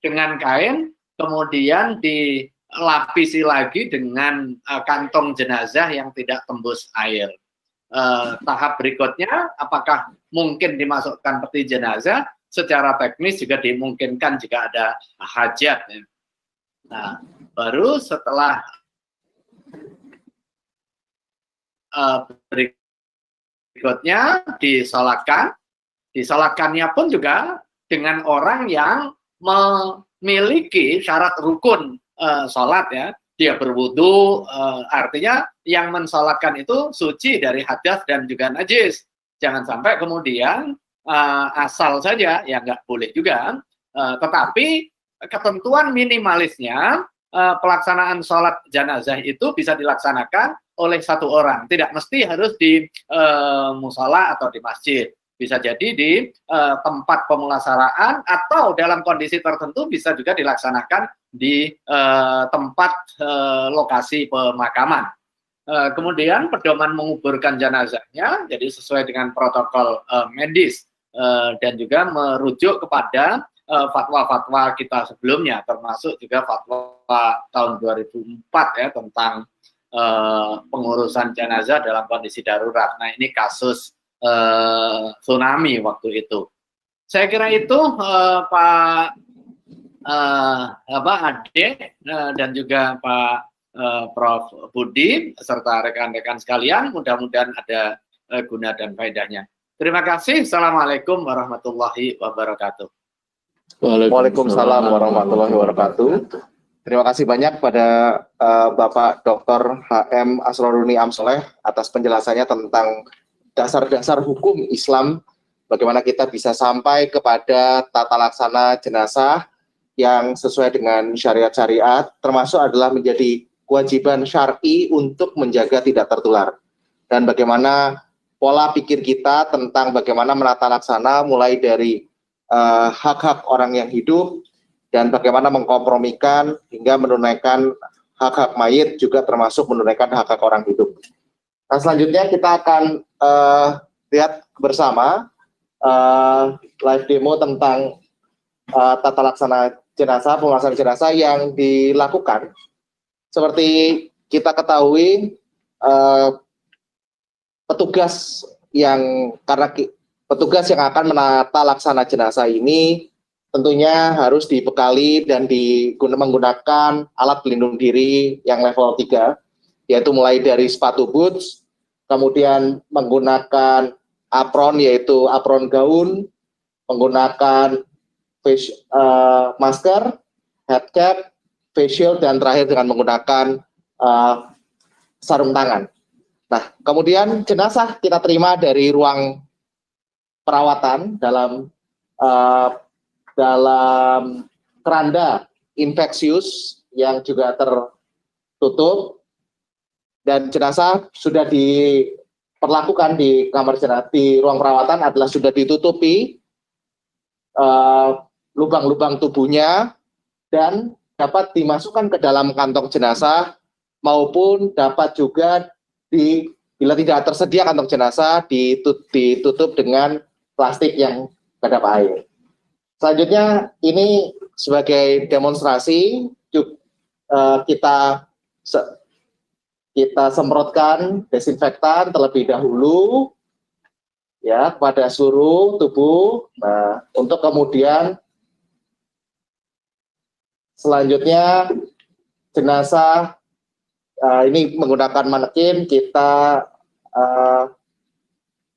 dengan kain, kemudian dilapisi lagi dengan kantong jenazah yang tidak tembus air. Tahap berikutnya, apakah mungkin dimasukkan peti jenazah? Secara teknis juga dimungkinkan jika ada hajat. Ya. Nah, baru setelah berikutnya disolatkan. Disolatkannya pun juga dengan orang yang memiliki syarat rukun sholat ya. Dia berwudu, artinya yang mensolatkan itu suci dari hadas dan juga najis. Jangan sampai kemudian asal saja, ya nggak boleh juga. Tetapi ketentuan minimalisnya pelaksanaan sholat jenazah itu bisa dilaksanakan oleh satu orang. Tidak mesti harus di musola atau di masjid. Bisa jadi di tempat pemulasaraan atau dalam kondisi tertentu bisa juga dilaksanakan di tempat lokasi pemakaman. Kemudian pedoman menguburkan jenazahnya jadi sesuai dengan protokol medis dan juga merujuk kepada fatwa-fatwa kita sebelumnya, termasuk juga fatwa tahun 2004 ya tentang pengurusan jenazah dalam kondisi darurat. Nah, ini kasus tsunami waktu itu. Saya kira itu Pak Ade dan juga Pak Prof Budi serta rekan-rekan sekalian, mudah-mudahan ada guna dan faedahnya. Terima kasih. Assalamualaikum warahmatullahi wabarakatuh. Waalaikumsalam warahmatullahi wabarakatuh. Terima kasih banyak pada Bapak Dr. HM Asroruni Amsoleh atas penjelasannya tentang dasar-dasar hukum Islam, bagaimana kita bisa sampai kepada tata laksana jenazah yang sesuai dengan syariat-syariat, termasuk adalah menjadi kewajiban syar'i untuk menjaga tidak tertular. Dan bagaimana pola pikir kita tentang bagaimana menata laksana mulai dari hak-hak orang yang hidup dan bagaimana mengkompromikan hingga menunaikan hak-hak mayit juga termasuk menunaikan hak-hak orang hidup. Nah, selanjutnya kita akan lihat bersama live demo tentang tata laksana jenazah, pemulasaran jenazah yang dilakukan. Seperti kita ketahui, petugas yang akan menata laksana jenazah ini tentunya harus dibekali dan menggunakan alat pelindung diri yang level 3, yaitu mulai dari sepatu boots, kemudian menggunakan apron, yaitu apron gaun, menggunakan masker, head cap, face shield, dan terakhir dengan menggunakan sarung tangan. Nah, kemudian jenazah kita terima dari ruang perawatan dalam keranda infeksius yang juga tertutup, dan jenazah sudah diperlakukan di kamar jenazah, di ruang perawatan adalah sudah ditutupi lubang-lubang tubuhnya dan dapat dimasukkan ke dalam kantong jenazah, maupun dapat juga bila tidak tersedia kantong jenazah ditutup dengan plastik yang kedap air. Selanjutnya ini sebagai demonstrasi kita semprotkan desinfektan terlebih dahulu ya pada seluruh tubuh. Nah, untuk kemudian selanjutnya jenazah ini menggunakan manekin kita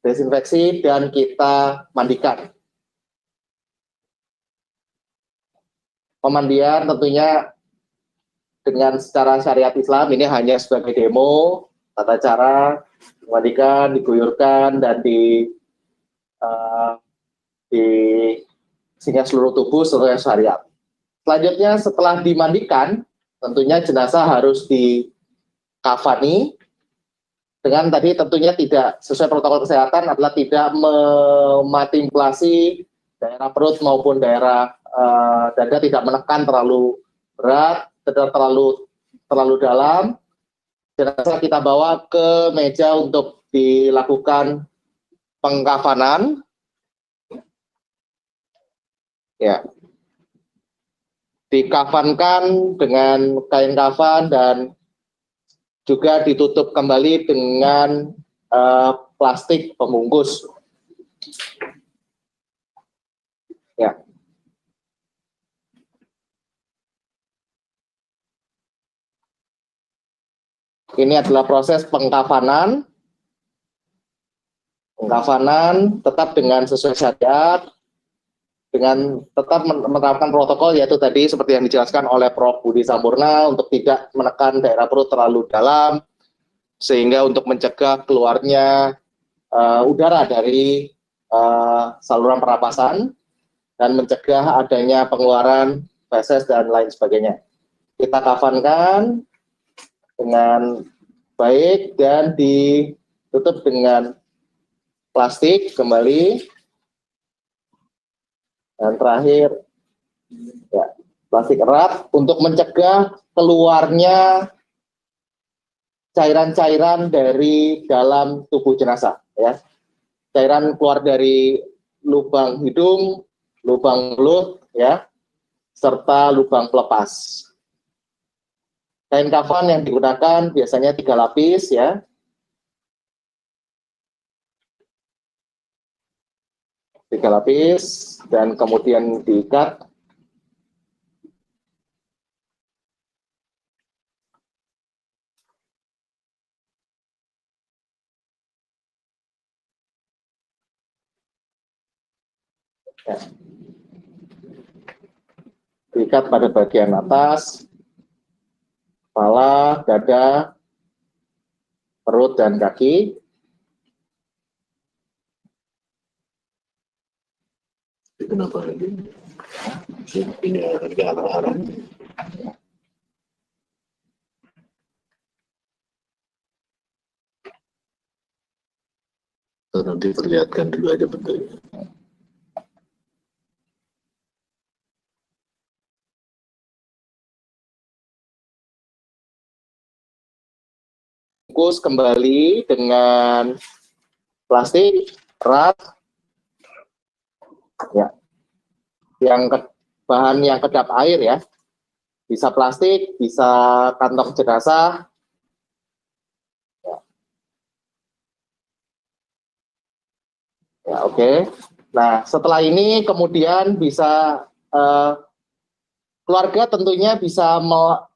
desinfeksi dan kita mandikan. Pemandian tentunya dengan secara syariat Islam ini hanya sebagai demo, tata cara memandikan, diguyurkan, dan sehingga seluruh tubuh sesuai syariat. Selanjutnya setelah dimandikan, tentunya jenazah harus dikafani dengan tadi tentunya tidak sesuai protokol kesehatan adalah tidak memanipulasi daerah perut maupun daerah dada, tidak menekan terlalu berat, tidak terlalu dalam. Jenazah kita bawa ke meja untuk dilakukan pengkafanan. Ya. Dikafankan dengan kain kafan dan juga ditutup kembali dengan plastik pembungkus. Ya. Ini adalah proses pengkafanan. Pengkafanan tetap dengan sesuai syariat, dengan tetap menerapkan protokol, yaitu tadi seperti yang dijelaskan oleh Prof. Budi Sampurna untuk tidak menekan daerah perut terlalu dalam, sehingga untuk mencegah keluarnya udara dari saluran pernapasan dan mencegah adanya pengeluaran feses dan lain sebagainya. Kita kafankan dengan baik dan ditutup dengan plastik kembali. Dan terakhir, ya, plastik erat untuk mencegah keluarnya cairan-cairan dari dalam tubuh jenazah. Ya. Cairan keluar dari lubang hidung, lubang mulut, ya, serta lubang pelepas. Kain kafan yang digunakan biasanya 3 lapis, ya. Tiga lapis dan kemudian diikat. Ya. Diikat pada bagian atas, kepala, dada, perut, dan kaki. Kenapa ini harga arah-arah? Nanti perlihatkan dulu aja bentuknya. Bungkus kembali dengan plastik erat, ya, bahan yang kedap air, ya, bisa plastik, bisa kantong jenazah, ya, ya, oke. Nah, setelah ini kemudian bisa keluarga tentunya bisa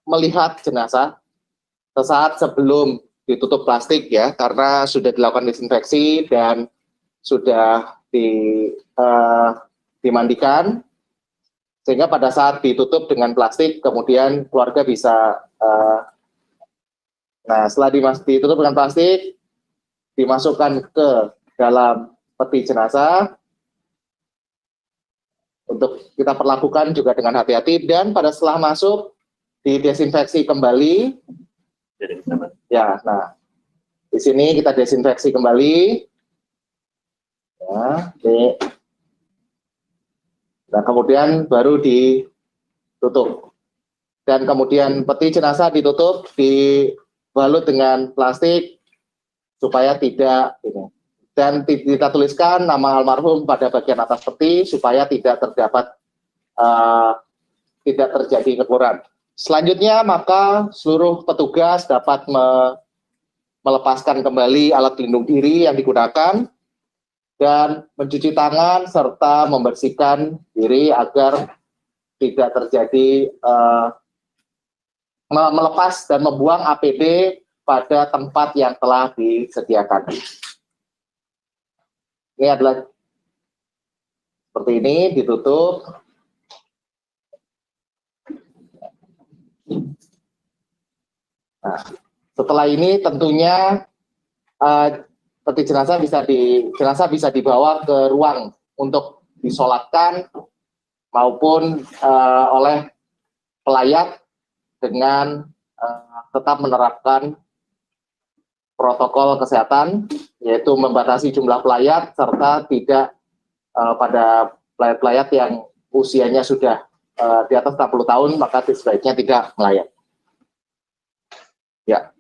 melihat jenazah sesaat sebelum ditutup plastik, ya, karena sudah dilakukan desinfeksi dan sudah dimandikan, sehingga pada saat ditutup dengan plastik kemudian keluarga bisa nah, setelah ditutup dengan plastik, dimasukkan ke dalam peti jenazah untuk kita perlakukan juga dengan hati-hati, dan pada setelah masuk didesinfeksi kembali. Ya, nah, di sini kita desinfeksi kembali. Ya, oke. Nah, kemudian baru ditutup. Dan kemudian peti jenazah ditutup, dibalut dengan plastik supaya tidak ini. Dan kita tuliskan nama almarhum pada bagian atas peti supaya tidak terdapat tidak terjadi kekurangan. Selanjutnya, maka seluruh petugas dapat melepaskan kembali alat pelindung diri yang digunakan dan mencuci tangan serta membersihkan diri agar tidak terjadi melepas dan membuang APD pada tempat yang telah disediakan. Ini adalah seperti ini, ditutup. Nah, setelah ini tentunya peti jenazah bisa dibawa ke ruang untuk disolatkan maupun oleh pelayat dengan tetap menerapkan protokol kesehatan, yaitu membatasi jumlah pelayat serta tidak pada pelayat-pelayat yang usianya sudah di atas 60 tahun, maka sebaiknya tidak melayat. Ya.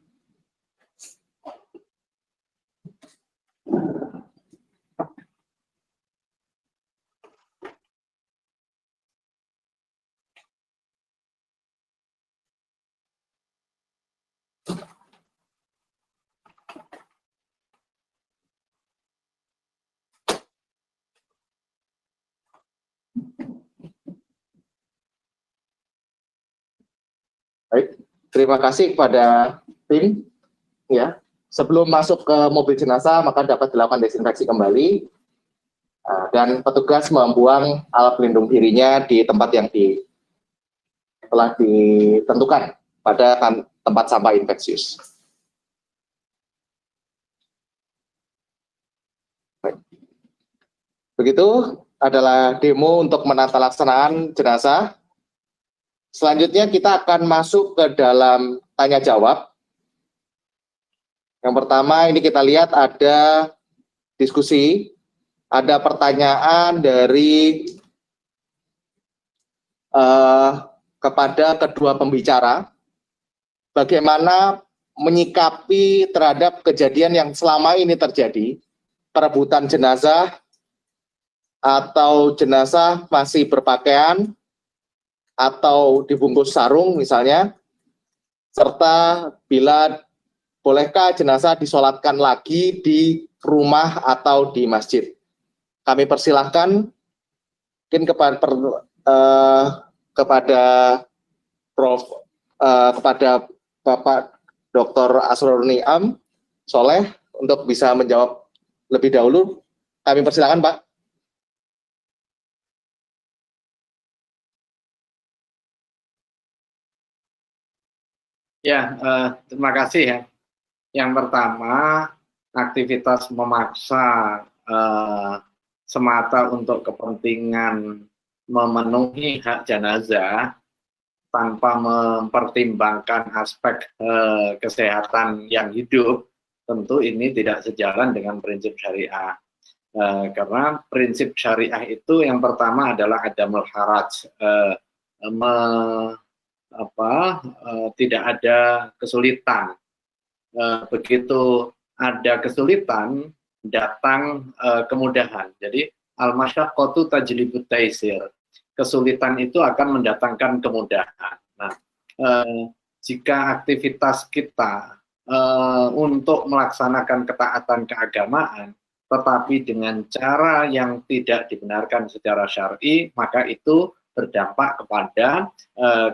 Baik, terima kasih kepada tim. Ya, sebelum masuk ke mobil jenazah maka dapat dilakukan desinfeksi kembali dan petugas membuang alat pelindung dirinya di tempat yang telah ditentukan pada tempat sampah infeksius. Baik. Begitu adalah demo untuk menata laksanaan jenazah. Selanjutnya kita akan masuk ke dalam tanya jawab. Yang pertama ini kita lihat ada diskusi, ada pertanyaan dari kepada kedua pembicara, bagaimana menyikapi terhadap kejadian yang selama ini terjadi, perebutan jenazah atau jenazah masih berpakaian atau dibungkus sarung misalnya, serta bolehkah jenazah disolatkan lagi di rumah atau di masjid. Kami persilahkan mungkin kepada Bapak Dr. Asrorun Niam Soleh untuk bisa menjawab lebih dahulu. Kami persilahkan, Pak. Ya, terima kasih ya. Yang pertama, aktivitas memaksa semata untuk kepentingan memenuhi hak jenazah tanpa mempertimbangkan aspek kesehatan yang hidup, tentu ini tidak sejalan dengan prinsip syariah. Karena prinsip syariah itu yang pertama adalah adamul haraj, tidak ada kesulitan. Begitu ada kesulitan, datang kemudahan. Jadi al-masyaqqatu tajlibut taisir. Kesulitan itu akan mendatangkan kemudahan. Nah, jika aktivitas kita untuk melaksanakan ketaatan keagamaan, tetapi dengan cara yang tidak dibenarkan secara syar'i, maka itu berdampak kepada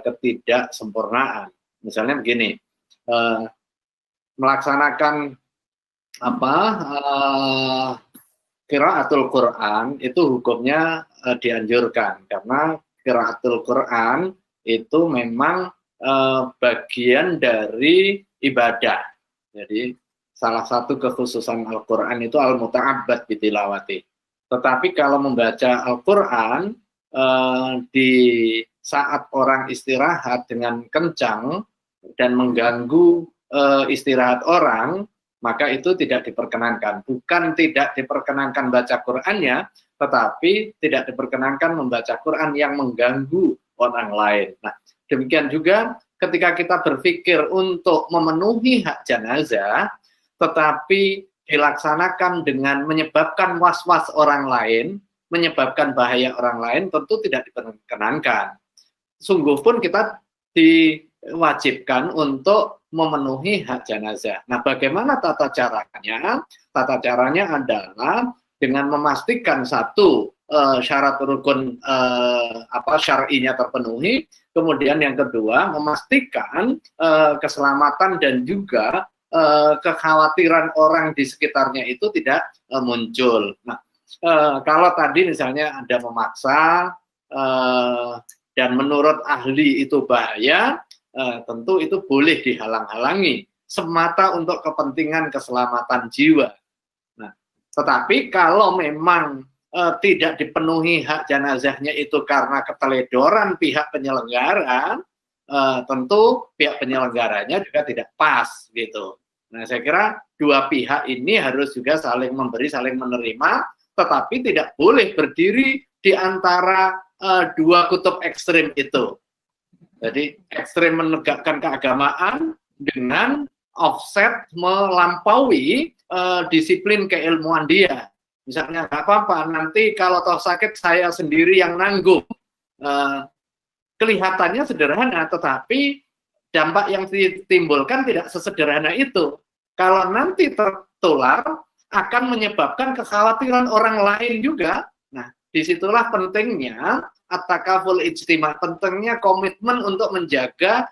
ketidaksempurnaan. Misalnya begini, melaksanakan qiraatul Quran itu hukumnya dianjurkan karena qiraatul Quran itu memang bagian dari ibadah. Jadi salah satu kekhususan Al-Quran itu al-muta'abbad bitilawati. Tetapi kalau membaca Al-Quran di saat orang istirahat dengan kencang dan mengganggu istirahat orang, maka itu tidak diperkenankan. Bukan tidak diperkenankan baca Qur'annya, tetapi tidak diperkenankan membaca Qur'an yang mengganggu orang lain. Nah, demikian juga ketika kita berpikir untuk memenuhi hak jenazah, tetapi dilaksanakan dengan menyebabkan was-was orang lain, menyebabkan bahaya orang lain, tentu tidak diperkenankan. Sungguh pun kita diwajibkan untuk memenuhi hak jenazah. Nah, bagaimana tata caranya? Tata caranya adalah dengan memastikan satu, syarat rukun syar'inya terpenuhi, kemudian yang kedua memastikan keselamatan dan juga kekhawatiran orang di sekitarnya itu tidak muncul. Nah, kalau tadi misalnya ada memaksa dan menurut ahli itu bahaya, tentu itu boleh dihalang-halangi semata untuk kepentingan keselamatan jiwa. Nah, tetapi kalau memang tidak dipenuhi hak jenazahnya itu karena keteledoran pihak penyelenggara, tentu pihak penyelenggaranya juga tidak pas gitu. Nah, saya kira dua pihak ini harus juga saling memberi, saling menerima, tetapi tidak boleh berdiri di antara dua kutub ekstrim itu. Jadi ekstrim menegakkan keagamaan dengan offset melampaui disiplin keilmuan dia. Misalnya nggak apa-apa, nanti kalau toh sakit saya sendiri yang nanggung. Kelihatannya sederhana, tetapi dampak yang ditimbulkan tidak sesederhana itu. Kalau nanti tertular, akan menyebabkan kekhawatiran orang lain juga. Nah, disitulah pentingnya at-takaful ijtima, pentingnya komitmen untuk menjaga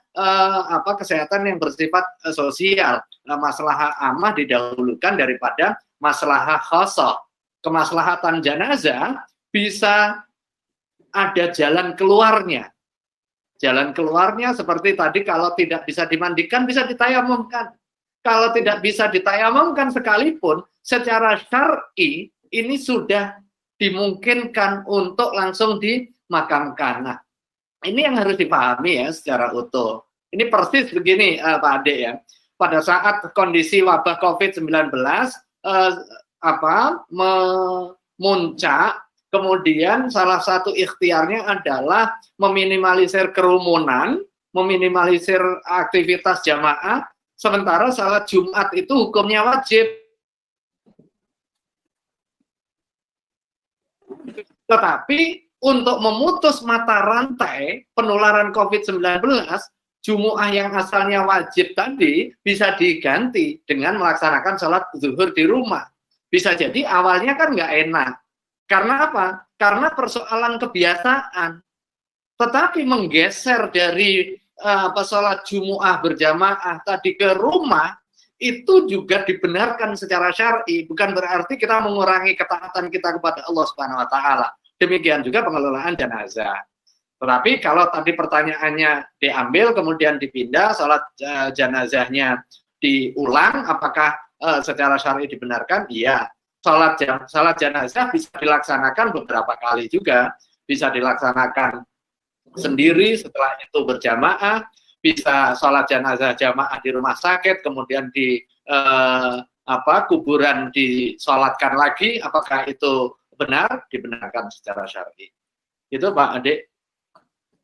kesehatan yang bersifat sosial. Maslahah ammah didahulukan daripada maslahah khassah. Kemaslahatan jenazah bisa ada jalan keluarnya. Jalan keluarnya seperti tadi, kalau tidak bisa dimandikan, bisa ditayamumkan. Kalau tidak bisa ditayamumkan sekalipun, secara syar'i ini sudah dimungkinkan untuk langsung dimakamkan. Nah, ini yang harus dipahami ya secara utuh. Ini persis begini Pak Ade ya. Pada saat kondisi wabah COVID-19 memuncak, kemudian salah satu ikhtiarnya adalah meminimalisir kerumunan, meminimalisir aktivitas jamaah, sementara salat Jumat itu hukumnya wajib. Tetapi untuk memutus mata rantai penularan COVID-19, Jumu'ah yang asalnya wajib tadi bisa diganti dengan melaksanakan sholat zuhur di rumah. Bisa jadi awalnya kan nggak enak. Karena apa? Karena persoalan kebiasaan. Tetapi menggeser dari sholat Jumu'ah berjamaah tadi ke rumah, itu juga dibenarkan secara syar'i. Bukan berarti kita mengurangi ketaatan kita kepada Allah Subhanahu wa Ta'ala. Demikian juga pengelolaan jenazah. Tetapi kalau tadi pertanyaannya diambil kemudian dipindah, sholat jenazahnya diulang, apakah secara syar'i dibenarkan? Iya. Sholat jenazah bisa dilaksanakan beberapa kali juga, bisa dilaksanakan sendiri, setelah itu berjamaah, bisa sholat jenazah jamaah di rumah sakit, kemudian di kuburan disolatkan lagi, apakah itu benar? Dibenarkan secara syar'i. Itu Pak Ade.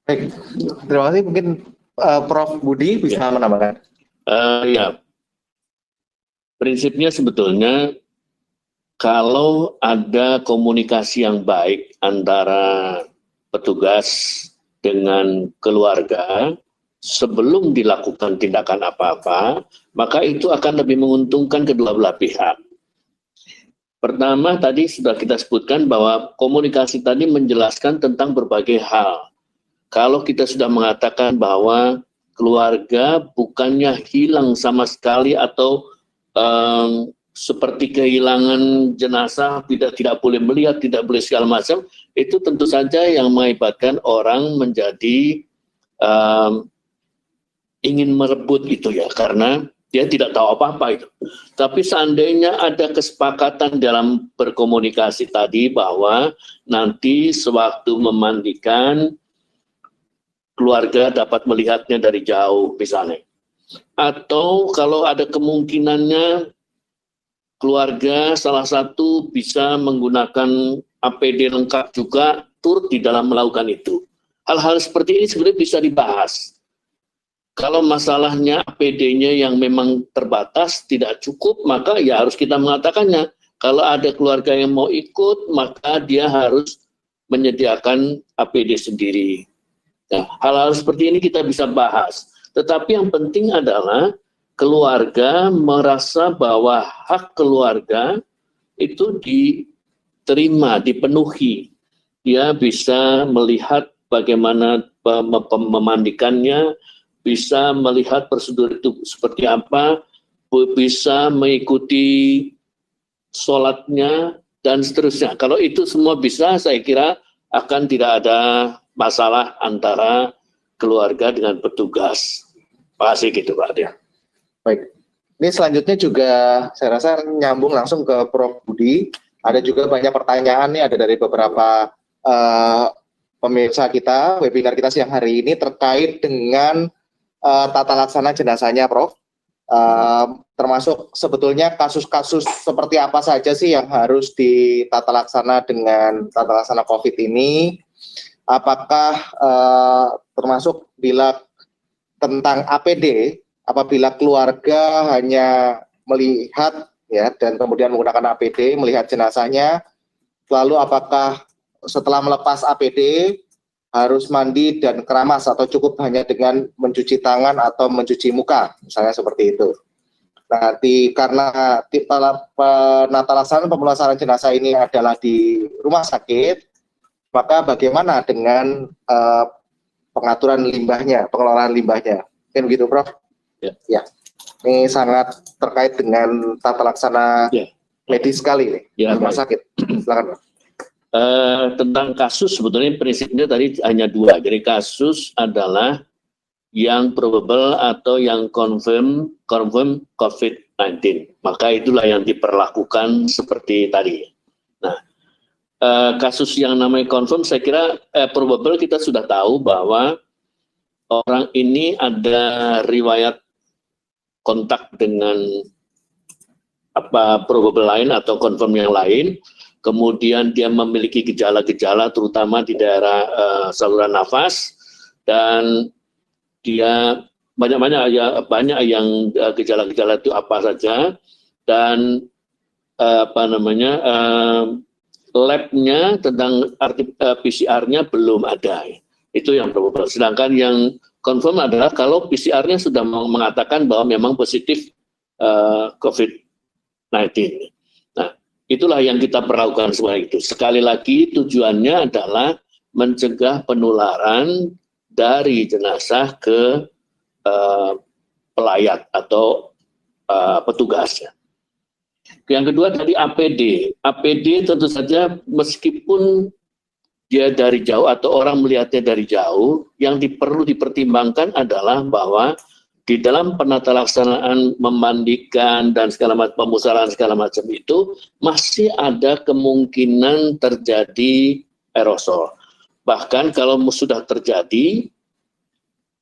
Baik, terima kasih. Mungkin Prof. Budi bisa menambahkan. Ya, prinsipnya sebetulnya kalau ada komunikasi yang baik antara petugas dengan keluarga sebelum dilakukan tindakan apa-apa, maka itu akan lebih menguntungkan kedua belah pihak. Pertama, tadi sudah kita sebutkan bahwa komunikasi tadi menjelaskan tentang berbagai hal. Kalau kita sudah mengatakan bahwa keluarga bukannya hilang sama sekali atau seperti kehilangan jenazah, tidak boleh melihat, tidak boleh segala macam, itu tentu saja yang mengakibatkan orang menjadi ingin merebut itu ya, karena dia tidak tahu apa-apa itu. Tapi seandainya ada kesepakatan dalam berkomunikasi tadi bahwa nanti sewaktu memandikan, keluarga dapat melihatnya dari jauh misalnya. Atau kalau ada kemungkinannya keluarga salah satu bisa menggunakan APD lengkap juga turut di dalam melakukan itu. Hal-hal seperti ini sebenarnya bisa dibahas. Kalau masalahnya APD-nya yang memang terbatas, tidak cukup, maka ya harus kita mengatakannya. Kalau ada keluarga yang mau ikut, maka dia harus menyediakan APD sendiri. Nah, hal-hal seperti ini kita bisa bahas. Tetapi yang penting adalah keluarga merasa bahwa hak keluarga itu diterima, dipenuhi. Dia bisa melihat bagaimana memandikannya, bisa melihat prosedur itu seperti apa, bisa mengikuti sholatnya, dan seterusnya. Kalau itu semua bisa, saya kira akan tidak ada masalah antara keluarga dengan petugas. Pasti gitu Pak Dia. Baik, ini selanjutnya juga saya rasa nyambung langsung ke Prof. Budi. Ada juga banyak pertanyaan nih, ada dari beberapa pemirsa kita, webinar kita siang hari ini terkait dengan tata laksana jenazahnya, Prof. termasuk sebetulnya kasus-kasus seperti apa saja sih yang harus ditata laksana dengan tata laksana COVID ini? Apakah termasuk bila tentang APD, apabila keluarga hanya melihat ya dan kemudian menggunakan APD melihat jenazahnya, lalu apakah setelah melepas APD harus mandi dan keramas atau cukup hanya dengan mencuci tangan atau mencuci muka, misalnya seperti itu. Nah, karena penata laksanaan pemulasaran jenazah ini adalah di rumah sakit, maka bagaimana dengan pengaturan limbahnya, pengelolaan limbahnya? Kan begitu, Prof? Ya. Ini sangat terkait dengan tata laksana medis sekali nih, rumah sakit. Silakan, Prof. Tentang kasus sebetulnya prinsipnya tadi hanya dua. Jadi kasus adalah yang probable atau yang confirm COVID-19. Maka itulah yang diperlakukan seperti tadi. Nah, kasus yang namanya confirm, saya kira probable kita sudah tahu bahwa orang ini ada riwayat kontak dengan probable lain atau confirm yang lain. Kemudian dia memiliki gejala-gejala terutama di daerah saluran nafas, dan dia banyak yang gejala-gejala itu apa saja, dan labnya tentang PCR-nya belum ada. Itu yang probable. Sedangkan yang confirm adalah kalau PCR-nya sudah mengatakan bahwa memang positif COVID-19. Nah, itulah yang kita perlakukan semua itu. Sekali lagi tujuannya adalah mencegah penularan dari jenazah ke pelayat atau petugasnya. Yang kedua tadi APD. APD tentu saja meskipun dia dari jauh atau orang melihatnya dari jauh, yang perlu dipertimbangkan adalah bahwa di dalam penata laksanaan memandikan dan segala macam pemulasaran segala macam itu masih ada kemungkinan terjadi aerosol. Bahkan kalau sudah terjadi,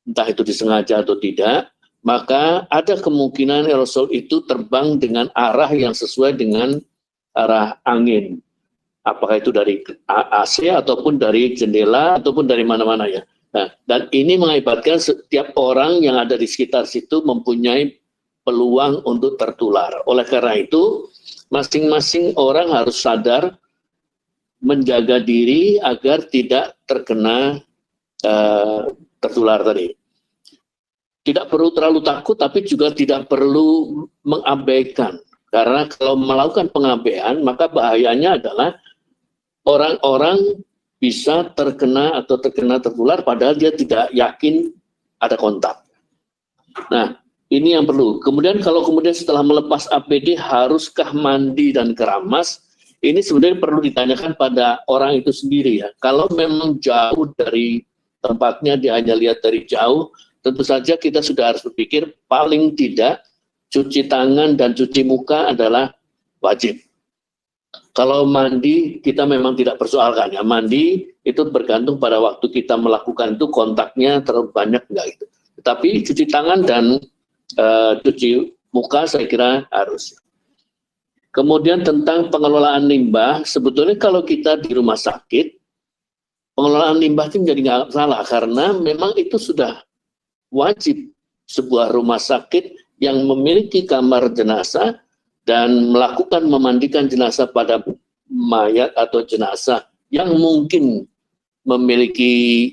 entah itu disengaja atau tidak, maka ada kemungkinan aerosol itu terbang dengan arah yang sesuai dengan arah angin. Apakah itu dari AC ataupun dari jendela ataupun dari mana-mana ya. Nah, dan ini mengakibatkan setiap orang yang ada di sekitar situ mempunyai peluang untuk tertular. Oleh karena itu, masing-masing orang harus sadar menjaga diri agar tidak terkena tertular tadi. Tidak perlu terlalu takut, tapi juga tidak perlu mengabaikan. Karena kalau melakukan pengabaian, maka bahayanya adalah orang-orang bisa terkena atau tertular padahal dia tidak yakin ada kontak. Nah, ini yang perlu. Kemudian kalau setelah melepas APD, haruskah mandi dan keramas? Ini sebenarnya perlu ditanyakan pada orang itu sendiri ya. Kalau memang jauh dari tempatnya, dia hanya lihat dari jauh, tentu saja kita sudah harus berpikir paling tidak cuci tangan dan cuci muka adalah wajib. Kalau mandi kita memang tidak persoalkan ya. Mandi itu bergantung pada waktu kita melakukan itu kontaknya terlalu banyak enggak gitu. Tetapi cuci tangan dan cuci muka saya kira harus. Kemudian tentang pengelolaan limbah, sebetulnya kalau kita di rumah sakit, pengelolaan limbah itu menjadi nggak salah karena memang itu sudah wajib sebuah rumah sakit yang memiliki kamar jenazah dan melakukan memandikan jenazah pada mayat atau jenazah yang mungkin memiliki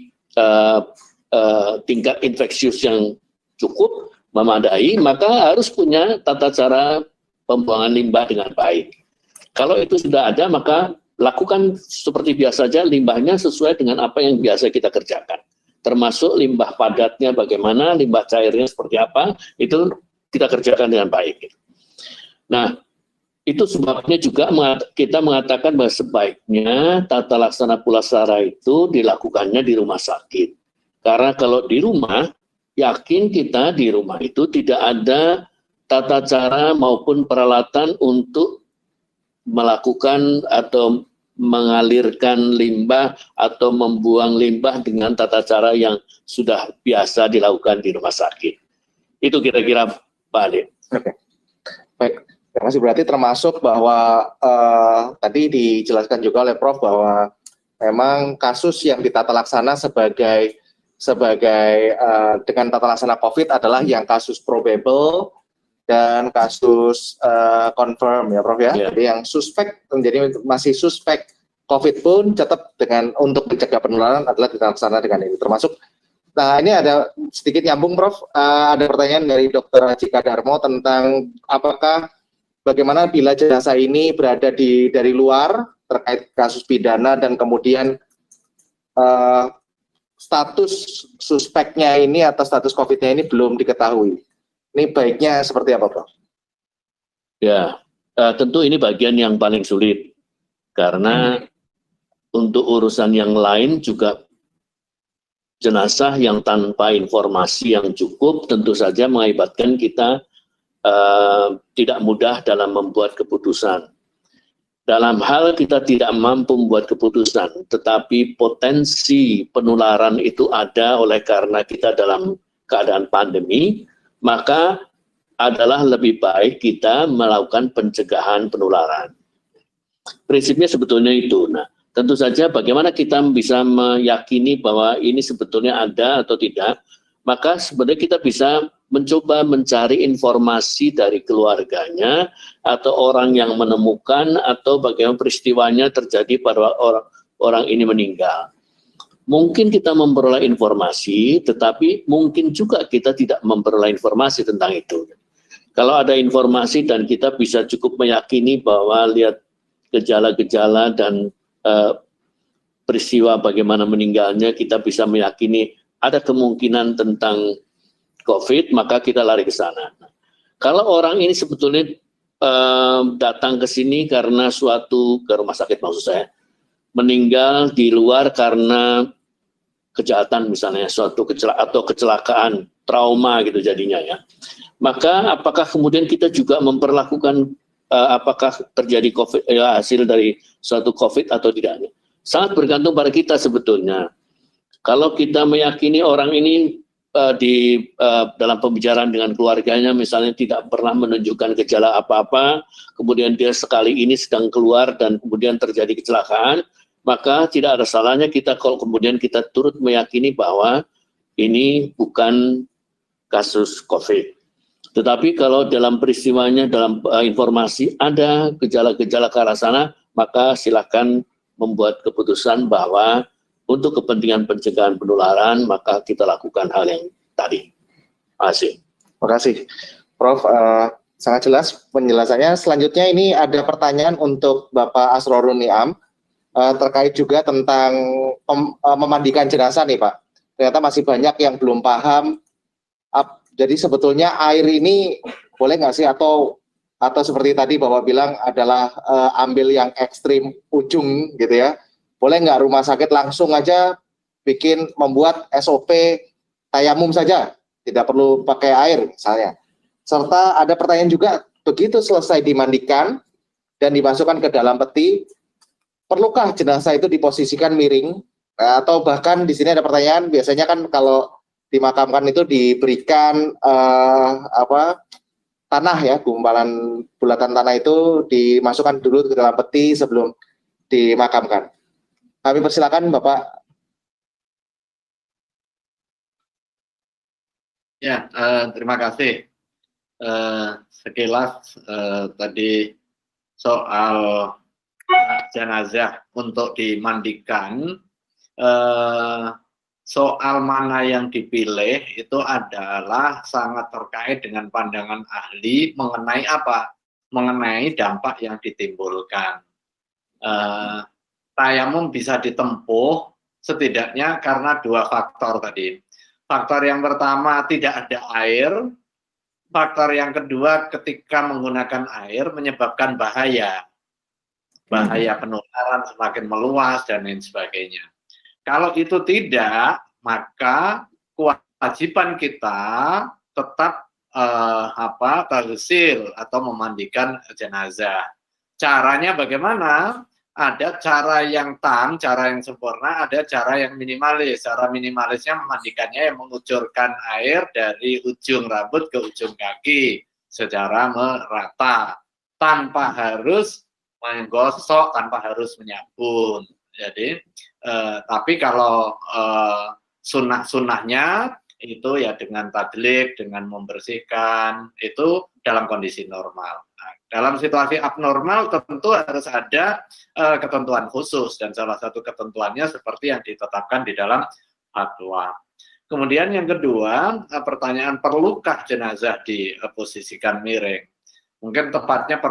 tingkat infeksius yang cukup memadai, maka harus punya tata cara pembuangan limbah dengan baik. Kalau itu sudah ada, maka lakukan seperti biasa saja, limbahnya sesuai dengan apa yang biasa kita kerjakan. Termasuk limbah padatnya bagaimana, limbah cairnya seperti apa, itu kita kerjakan dengan baik. Nah, itu sebabnya juga kita mengatakan bahwa sebaiknya tata laksana pulasara itu dilakukannya di rumah sakit. Karena kalau di rumah, yakin kita di rumah itu tidak ada tata cara maupun peralatan untuk melakukan atau mengalirkan limbah atau membuang limbah dengan tata cara yang sudah biasa dilakukan di rumah sakit. Itu kira-kira Pak Ade. Oke. Baik, terima kasih. Berarti termasuk bahwa tadi dijelaskan juga oleh Prof bahwa memang kasus yang ditata laksana sebagai dengan tata laksana COVID adalah yang kasus probable dan kasus confirm ya Prof ya. Yeah. Jadi yang suspek menjadi masih suspek COVID pun tetap dengan untuk mencegah penularan adalah ditata laksana dengan ini. Termasuk, nah ini ada sedikit nyambung Prof, ada pertanyaan dari Dr. Cika Darmo tentang bagaimana bila jenazah ini berada dari luar terkait kasus pidana dan kemudian status suspeknya ini atau status COVID-nya ini belum diketahui. Ini baiknya seperti apa, Prof? Ya, tentu ini bagian yang paling sulit karena untuk urusan yang lain juga jenazah yang tanpa informasi yang cukup tentu saja mengakibatkan kita tidak mudah dalam membuat keputusan. Dalam hal kita tidak mampu membuat keputusan, tetapi potensi penularan itu ada oleh karena kita dalam keadaan pandemi, maka adalah lebih baik kita melakukan pencegahan penularan. Prinsipnya sebetulnya itu. Nah, tentu saja bagaimana kita bisa meyakini bahwa ini sebetulnya ada atau tidak, maka sebenarnya kita bisa mencoba mencari informasi dari keluarganya atau orang yang menemukan atau bagaimana peristiwanya terjadi pada orang ini meninggal. Mungkin kita memperoleh informasi, tetapi mungkin juga kita tidak memperoleh informasi tentang itu. Kalau ada informasi dan kita bisa cukup meyakini bahwa lihat gejala-gejala dan peristiwa bagaimana meninggalnya, kita bisa meyakini ada kemungkinan tentang COVID, maka kita lari ke sana. Kalau orang ini sebetulnya datang ke sini karena ke rumah sakit maksud saya, meninggal di luar karena kejahatan misalnya, atau kecelakaan, trauma gitu jadinya ya. Maka apakah kemudian kita juga memperlakukan apakah terjadi COVID, hasil dari suatu COVID atau tidak? Sangat bergantung pada kita sebetulnya. Kalau kita meyakini orang ini dalam pembicaraan dengan keluarganya misalnya tidak pernah menunjukkan gejala apa-apa, kemudian dia sekali ini sedang keluar dan kemudian terjadi kecelakaan, maka tidak ada salahnya kita kalau kemudian kita turut meyakini bahwa ini bukan kasus COVID. Tetapi kalau dalam peristiwanya, dalam informasi ada gejala-gejala ke arah sana, maka silakan membuat keputusan bahwa untuk kepentingan pencegahan penularan, maka kita lakukan hal yang tadi. Terima kasih. Terima kasih, Prof. Sangat jelas penjelasannya. Selanjutnya ini ada pertanyaan untuk Bapak Asrorun Niam terkait juga tentang memandikan jenazah nih Pak. Ternyata masih banyak yang belum paham. Jadi sebetulnya air ini boleh nggak sih atau seperti tadi Bapak bilang adalah ambil yang ekstrim ujung gitu ya. Boleh nggak rumah sakit langsung aja membuat SOP tayamum saja, tidak perlu pakai air misalnya. Serta ada pertanyaan juga, begitu selesai dimandikan dan dimasukkan ke dalam peti, perlukah jenazah itu diposisikan miring? Atau bahkan di sini ada pertanyaan, biasanya kan kalau dimakamkan itu diberikan tanah ya, gumpalan bulatan tanah itu dimasukkan dulu ke dalam peti sebelum dimakamkan. Kami persilakan Bapak. Ya, terima kasih. Sekilas tadi soal jenazah untuk dimandikan, soal mana yang dipilih itu adalah sangat terkait dengan pandangan ahli mengenai apa? Mengenai dampak yang ditimbulkan. Tayamum bisa ditempuh setidaknya karena dua faktor tadi. Faktor yang pertama tidak ada air, faktor yang kedua ketika menggunakan air menyebabkan bahaya penularan semakin meluas dan lain sebagainya. Kalau itu tidak, maka kewajiban kita tetap taghsil atau memandikan jenazah. Caranya bagaimana? Ada cara yang cara yang sempurna, ada cara yang minimalis. Cara minimalisnya memandikannya yang mengucurkan air dari ujung rambut ke ujung kaki. secara merata tanpa harus menggosok, tanpa harus menyabun. Jadi tapi kalau sunnah-sunnahnya itu ya dengan tadlik, dengan membersihkan, itu dalam kondisi normal. Nah, dalam situasi abnormal tentu harus ada ketentuan khusus, dan salah satu ketentuannya seperti yang ditetapkan di dalam fatwa. Kemudian yang kedua, pertanyaan perlukah jenazah diposisikan miring? Mungkin tepatnya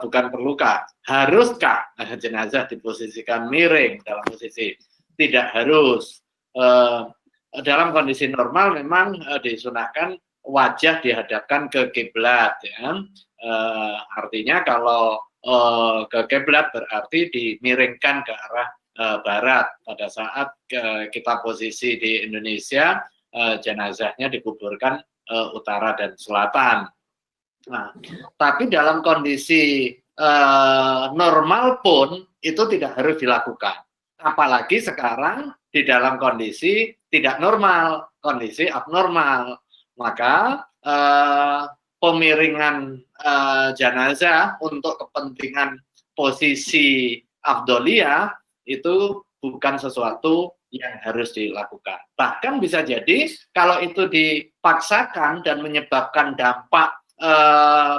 bukan perlukah, haruskah jenazah diposisikan miring dalam posisi? Tidak harus. Dalam kondisi normal memang disunahkan wajah dihadapkan ke kiblat, ya. Artinya kalau ke kiblat berarti dimiringkan ke arah barat. Pada saat kita posisi di Indonesia, jenazahnya dikuburkan utara dan selatan. Nah, tapi dalam kondisi normal pun itu tidak harus dilakukan. Apalagi sekarang di dalam kondisi tidak normal, kondisi abnormal. Maka pemiringan jenazah untuk kepentingan posisi afdoliyah itu bukan sesuatu yang harus dilakukan. Bahkan bisa jadi kalau itu dipaksakan dan menyebabkan dampak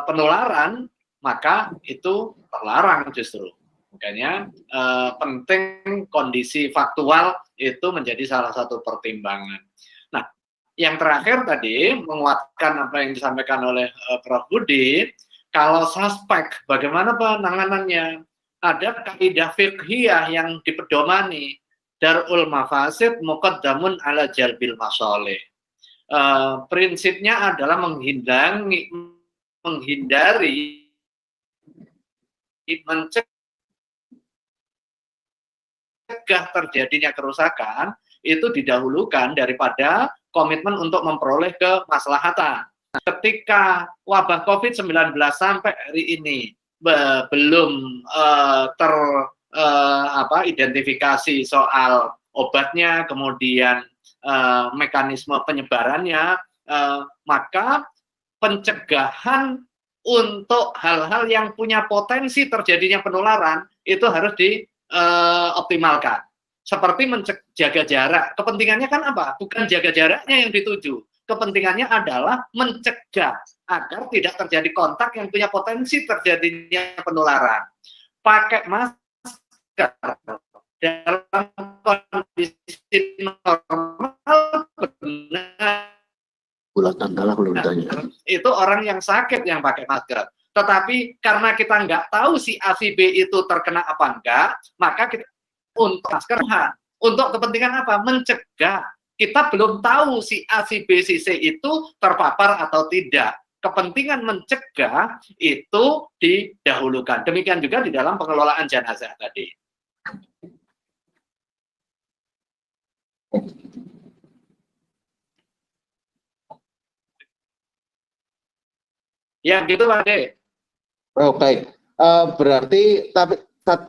penularan, maka itu terlarang justru. Makanya penting kondisi faktual itu menjadi salah satu pertimbangan. Nah, yang terakhir tadi menguatkan apa yang disampaikan oleh Prof. Budi, kalau suspek bagaimana penanganannya? Ada kaidah fiqhiyah yang dipedomani, darul mafasid muqaddamun ala jalbil masalih. Prinsipnya adalah menghindari mencegah terjadinya kerusakan itu didahulukan daripada komitmen untuk memperoleh kemaslahatan. Ketika wabah COVID-19 sampai hari ini belum identifikasi soal obatnya, kemudian mekanisme penyebarannya, maka pencegahan untuk hal-hal yang punya potensi terjadinya penularan itu harus dioptimalkan. Seperti menjaga jarak. Kepentingannya kan apa? Bukan jaga jaraknya yang dituju. Kepentingannya adalah mencegah agar tidak terjadi kontak yang punya potensi terjadinya penularan. Pakai masker dalam kondisi normal benar. Itu orang yang sakit yang pakai masker. Tetapi karena kita nggak tahu si A si B itu terkena apa enggak, maka kita untuk masker untuk kepentingan apa? Mencegah. Kita belum tahu si A, si B, si C itu terpapar atau tidak. Kepentingan mencegah itu didahulukan. Demikian juga di dalam pengelolaan jenazah tadi. Ya, gitu Pak De. Oh, baik. Berarti tapi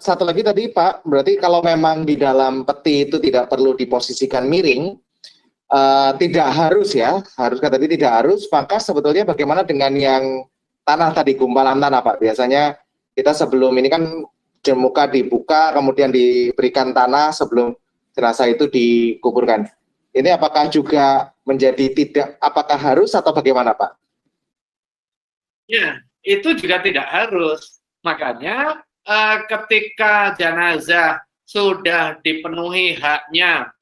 satu lagi tadi Pak, berarti kalau memang di dalam peti itu tidak perlu diposisikan miring, tidak harus ya, tadi tidak harus, maka sebetulnya bagaimana dengan yang tanah tadi, gumpalan tanah Pak? Biasanya kita sebelum ini kan muka dibuka, kemudian diberikan tanah sebelum jenazah itu dikuburkan. Ini apakah juga menjadi apakah harus atau bagaimana Pak? Ya, itu juga tidak harus. Makanya ketika jenazah sudah dipenuhi haknya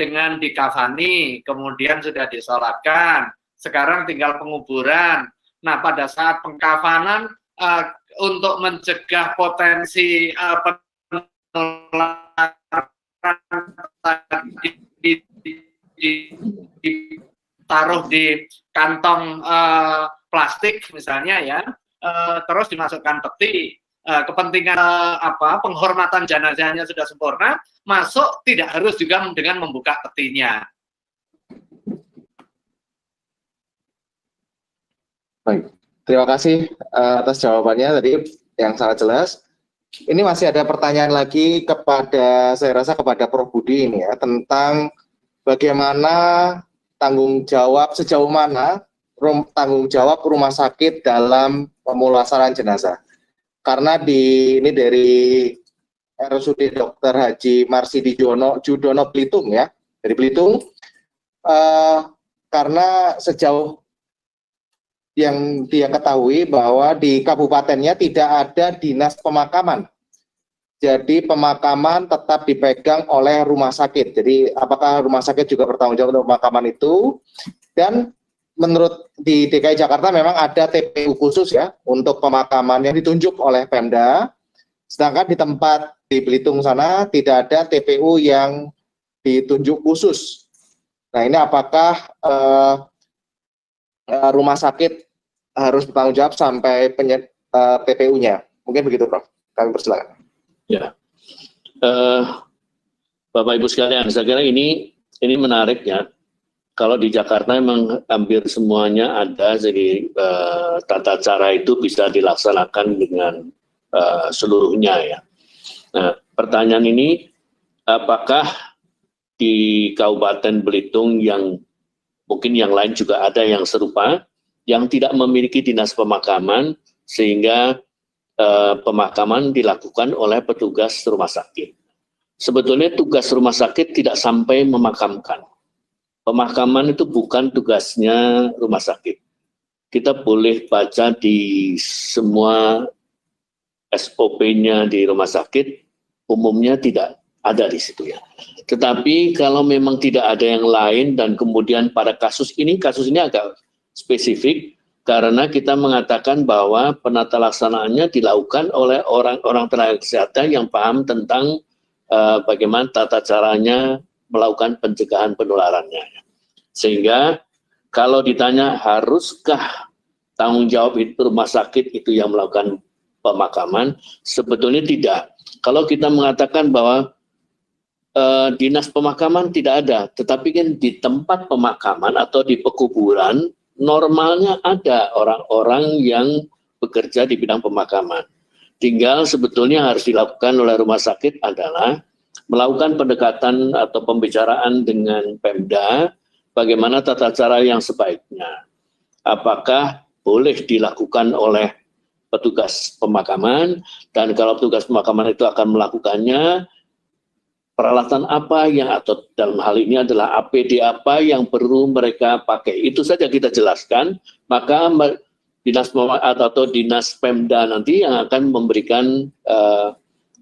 dengan dikafani, kemudian sudah disolatkan, sekarang tinggal penguburan. Nah, pada saat pengkafanan untuk mencegah potensi penularan ditaruh di kantong plastik misalnya ya, terus dimasukkan peti. Kepentingan penghormatan jenazahnya sudah sempurna, masuk tidak harus juga dengan membuka petinya. Baik, terima kasih atas jawabannya tadi yang sangat jelas. Ini masih ada pertanyaan lagi saya rasa kepada Prof. Budi ini ya, tentang bagaimana tanggung jawab, sejauh mana tanggung jawab rumah sakit dalam pemulasaran jenazah. Karena ini dari RSUD Dr. Haji Marsidi Judono Belitung ya, dari Belitung, karena sejauh yang dia ketahui bahwa di kabupatennya tidak ada dinas pemakaman. Jadi pemakaman tetap dipegang oleh rumah sakit. Jadi apakah rumah sakit juga bertanggung jawab untuk pemakaman itu? Dan menurut di DKI Jakarta memang ada TPU khusus ya untuk pemakaman yang ditunjuk oleh Pemda. Sedangkan di tempat di Belitung sana tidak ada TPU yang ditunjuk khusus. Nah ini apakah rumah sakit harus bertanggung jawab sampai TPU-nya? Mungkin begitu, Prof. Kami persilakan. Ya, Bapak Ibu sekalian, saya kira ini menarik ya. Kalau di Jakarta memang hampir semuanya ada, jadi tata cara itu bisa dilaksanakan dengan seluruhnya ya. Nah, pertanyaan ini, apakah di Kabupaten Belitung yang mungkin yang lain juga ada yang serupa, yang tidak memiliki dinas pemakaman sehingga pemakaman dilakukan oleh petugas rumah sakit. Sebetulnya tugas rumah sakit tidak sampai memakamkan. Pemakaman itu bukan tugasnya rumah sakit. Kita boleh baca di semua SOP-nya di rumah sakit, umumnya tidak ada di situ ya. Tetapi kalau memang tidak ada yang lain dan kemudian pada kasus ini agak spesifik, karena kita mengatakan bahwa penata laksanaannya dilakukan oleh orang-orang tenaga kesehatan yang paham tentang bagaimana tata caranya melakukan pencegahan penularannya. Sehingga kalau ditanya haruskah tanggung jawab itu rumah sakit itu yang melakukan pemakaman, sebetulnya tidak. Kalau kita mengatakan bahwa dinas pemakaman tidak ada, tetapi kan di tempat pemakaman atau di pekuburan normalnya ada orang-orang yang bekerja di bidang pemakaman. Tinggal sebetulnya harus dilakukan oleh rumah sakit adalah melakukan pendekatan atau pembicaraan dengan Pemda bagaimana tata cara yang sebaiknya. Apakah boleh dilakukan oleh petugas pemakaman, dan kalau petugas pemakaman itu akan melakukannya, peralatan apa yang, atau dalam hal ini adalah APD apa yang perlu mereka pakai. Itu saja kita jelaskan, maka dinas atau dinas Pemda nanti yang akan memberikan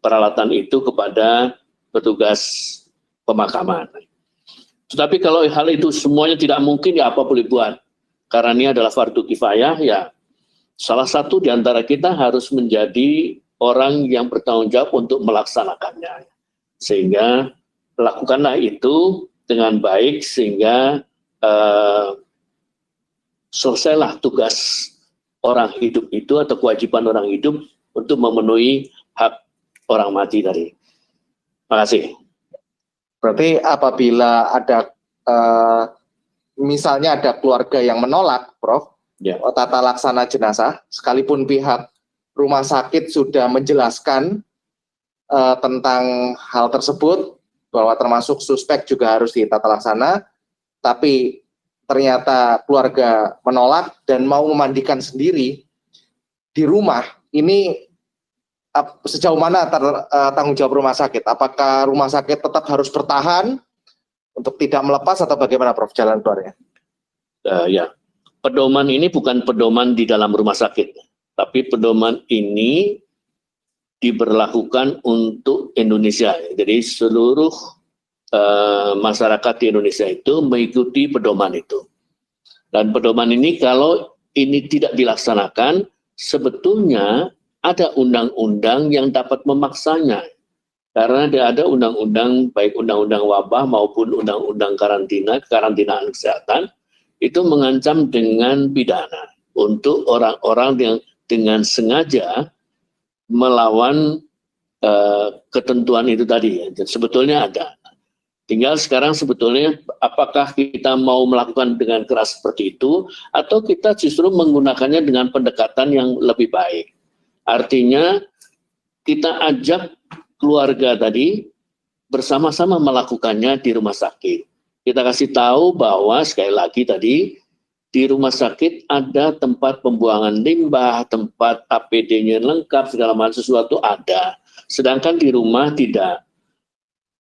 peralatan itu kepada petugas pemakaman. Tetapi kalau hal itu semuanya tidak mungkin, ya apa boleh buat. Karena ini adalah fardu kifayah, ya salah satu di antara kita harus menjadi orang yang bertanggung jawab untuk melaksanakannya. Sehingga lakukanlah itu dengan baik sehingga selesailah tugas orang hidup itu atau kewajiban orang hidup untuk memenuhi hak orang mati tadi. Terima kasih. Berarti apabila ada misalnya ada keluarga yang menolak, Prof, ya, tata laksana jenazah, sekalipun pihak rumah sakit sudah menjelaskan tentang hal tersebut, bahwa termasuk suspek juga harus ditata laksana, tapi ternyata keluarga menolak dan mau memandikan sendiri di rumah, ini sejauh mana tanggung jawab rumah sakit? Apakah rumah sakit tetap harus bertahan untuk tidak melepas atau bagaimana, Prof, jalan keluarnya? Ya, pedoman ini bukan pedoman di dalam rumah sakit, tapi pedoman ini diberlakukan untuk Indonesia. Jadi seluruh masyarakat di Indonesia itu mengikuti pedoman itu. Dan pedoman ini kalau ini tidak dilaksanakan, sebetulnya ada undang-undang yang dapat memaksanya. Karena ada undang-undang, baik undang-undang wabah maupun undang-undang karantinaan kesehatan, itu mengancam dengan pidana untuk orang-orang yang dengan sengaja melawan ketentuan itu tadi. Sebetulnya ada. Tinggal sekarang sebetulnya apakah kita mau melakukan dengan keras seperti itu atau kita justru menggunakannya dengan pendekatan yang lebih baik. Artinya kita ajak keluarga tadi bersama-sama melakukannya di rumah sakit. Kita kasih tahu bahwa sekali lagi tadi di rumah sakit ada tempat pembuangan limbah, tempat APD-nya lengkap, segala macam sesuatu ada. Sedangkan di rumah tidak.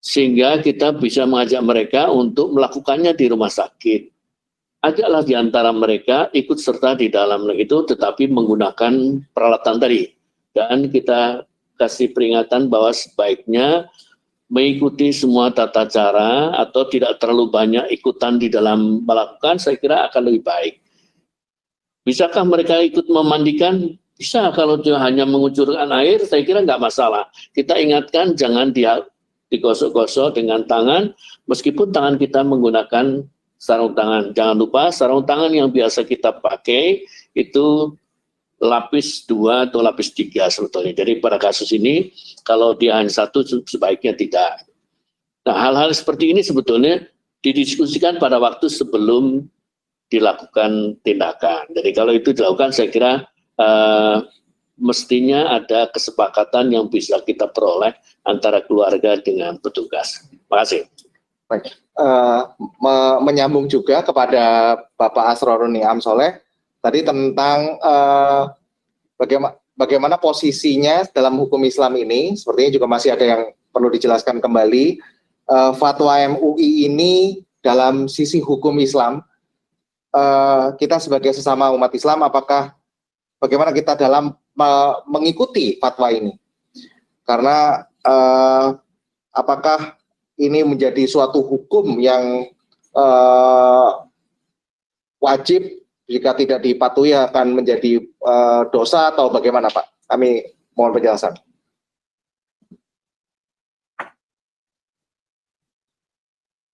Sehingga kita bisa mengajak mereka untuk melakukannya di rumah sakit. Ajaklah di antara mereka ikut serta di dalam itu, tetapi menggunakan peralatan tadi. Dan kita kasih peringatan bahwa sebaiknya mengikuti semua tata cara atau tidak terlalu banyak ikutan di dalam melakukan, saya kira akan lebih baik. Bisakah mereka ikut memandikan? Bisa, kalau dia hanya mengucurkan air, saya kira nggak masalah. Kita ingatkan jangan digosok-gosok dengan tangan, meskipun tangan kita menggunakan sarung tangan. Jangan lupa sarung tangan yang biasa kita pakai itu lapis 2 atau lapis 3 sebetulnya. Jadi pada kasus ini kalau dia hanya satu sebaiknya tidak. Nah, hal-hal seperti ini sebetulnya didiskusikan pada waktu sebelum dilakukan tindakan. Jadi kalau itu dilakukan, saya kira mestinya ada kesepakatan yang bisa kita peroleh antara keluarga dengan petugas. Terima kasih. Baik. Menyambung juga kepada Bapak Asrorun Niam Soleh tadi tentang bagaimana posisinya dalam hukum Islam ini, sepertinya juga masih ada yang perlu dijelaskan kembali. Fatwa MUI ini dalam sisi hukum Islam, kita sebagai sesama umat Islam, bagaimana kita dalam mengikuti fatwa ini? Karena apakah ini menjadi suatu hukum yang wajib, jika tidak dipatuhi akan menjadi dosa, atau bagaimana Pak? Kami mohon penjelasan.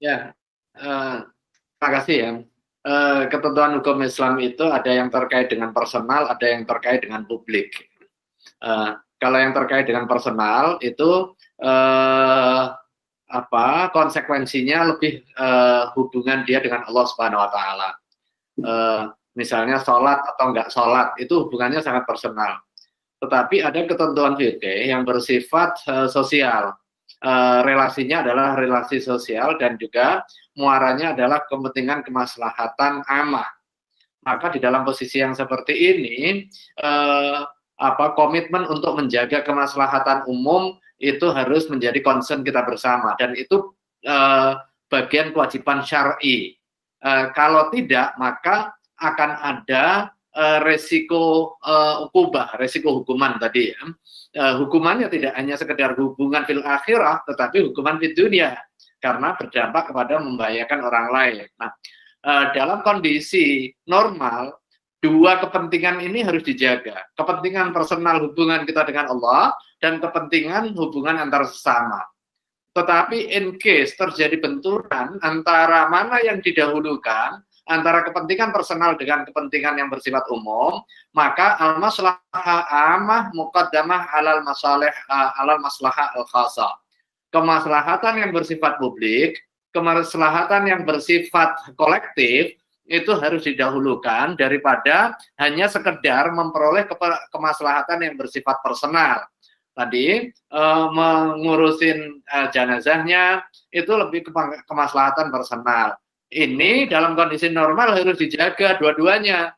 Ya, terima kasih ya. Ketentuan hukum Islam itu ada yang terkait dengan personal, ada yang terkait dengan publik. Kalau yang terkait dengan personal itu konsekuensinya lebih hubungan dia dengan Allah Subhanahu Wa Taala. Misalnya sholat atau enggak sholat, itu hubungannya sangat personal. Tetapi ada ketentuan fikih yang bersifat sosial. Relasinya adalah relasi sosial dan juga muaranya adalah kepentingan kemaslahatan amah. Maka di dalam posisi yang seperti ini, komitmen untuk menjaga kemaslahatan umum itu harus menjadi concern kita bersama, dan itu bagian kewajiban syar'i. Kalau tidak, maka akan ada resiko resiko hukuman tadi ya. Hukumannya tidak hanya sekedar hubungan fil akhirah, tetapi hukuman fid dunia, karena berdampak kepada membahayakan orang lain. Nah, dalam kondisi normal, dua kepentingan ini harus dijaga. Kepentingan personal hubungan kita dengan Allah, dan kepentingan hubungan antar sesama. Tetapi in case terjadi benturan antara mana yang didahulukan, antara kepentingan personal dengan kepentingan yang bersifat umum, maka al-maslahah amah muqaddamah alal maslahah al-khasah. Kemaslahatan yang bersifat publik, kemaslahatan yang bersifat kolektif, itu harus didahulukan daripada hanya sekedar memperoleh kemaslahatan yang bersifat personal. Tadi mengurusin jenazahnya itu lebih ke kemaslahatan personal. Ini dalam kondisi normal harus dijaga dua-duanya.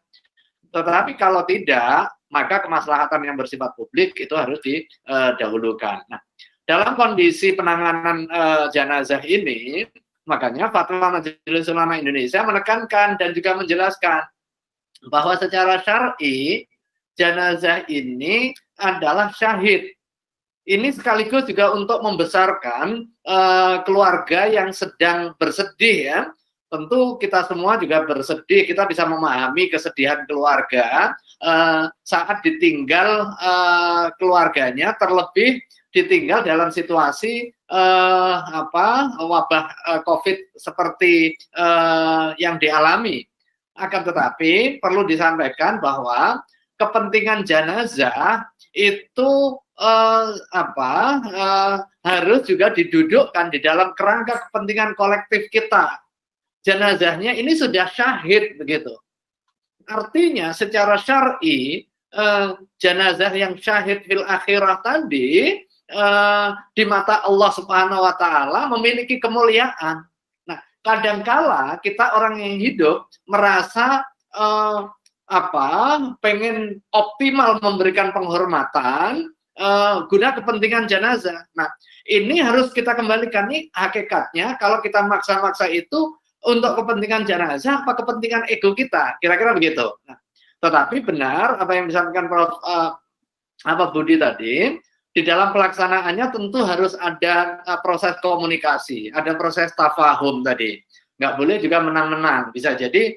Tetapi kalau tidak, maka kemaslahatan yang bersifat publik itu harus didahulukan. Nah, dalam kondisi penanganan jenazah ini, makanya Fatwa Majelis Ulama Indonesia menekankan dan juga menjelaskan bahwa secara syar'i jenazah ini adalah syahid. Ini sekaligus juga untuk membesarkan keluarga yang sedang bersedih ya. Tentu kita semua juga bersedih, kita bisa memahami kesedihan keluarga saat ditinggal keluarganya, terlebih ditinggal dalam situasi wabah COVID seperti yang dialami. Akan tetapi perlu disampaikan bahwa kepentingan jenazah itu harus juga didudukkan di dalam kerangka kepentingan kolektif kita. Jenazahnya ini sudah syahid begitu. Artinya secara syar'i jenazah yang syahid fil akhirah tadi di mata Allah Subhanahu wa taala memiliki kemuliaan. Nah, kadangkala kita orang yang hidup merasa pengen optimal memberikan penghormatan guna kepentingan jenazah. Nah, ini harus kita kembalikan nih hakikatnya kalau kita maksa-maksa itu untuk kepentingan jenazah apa kepentingan ego kita, kira-kira begitu. Nah, tetapi benar apa yang disampaikan Prof. Budi tadi, di dalam pelaksanaannya tentu harus ada proses komunikasi, ada proses tafahum tadi. Nggak boleh juga menang-menang. Bisa jadi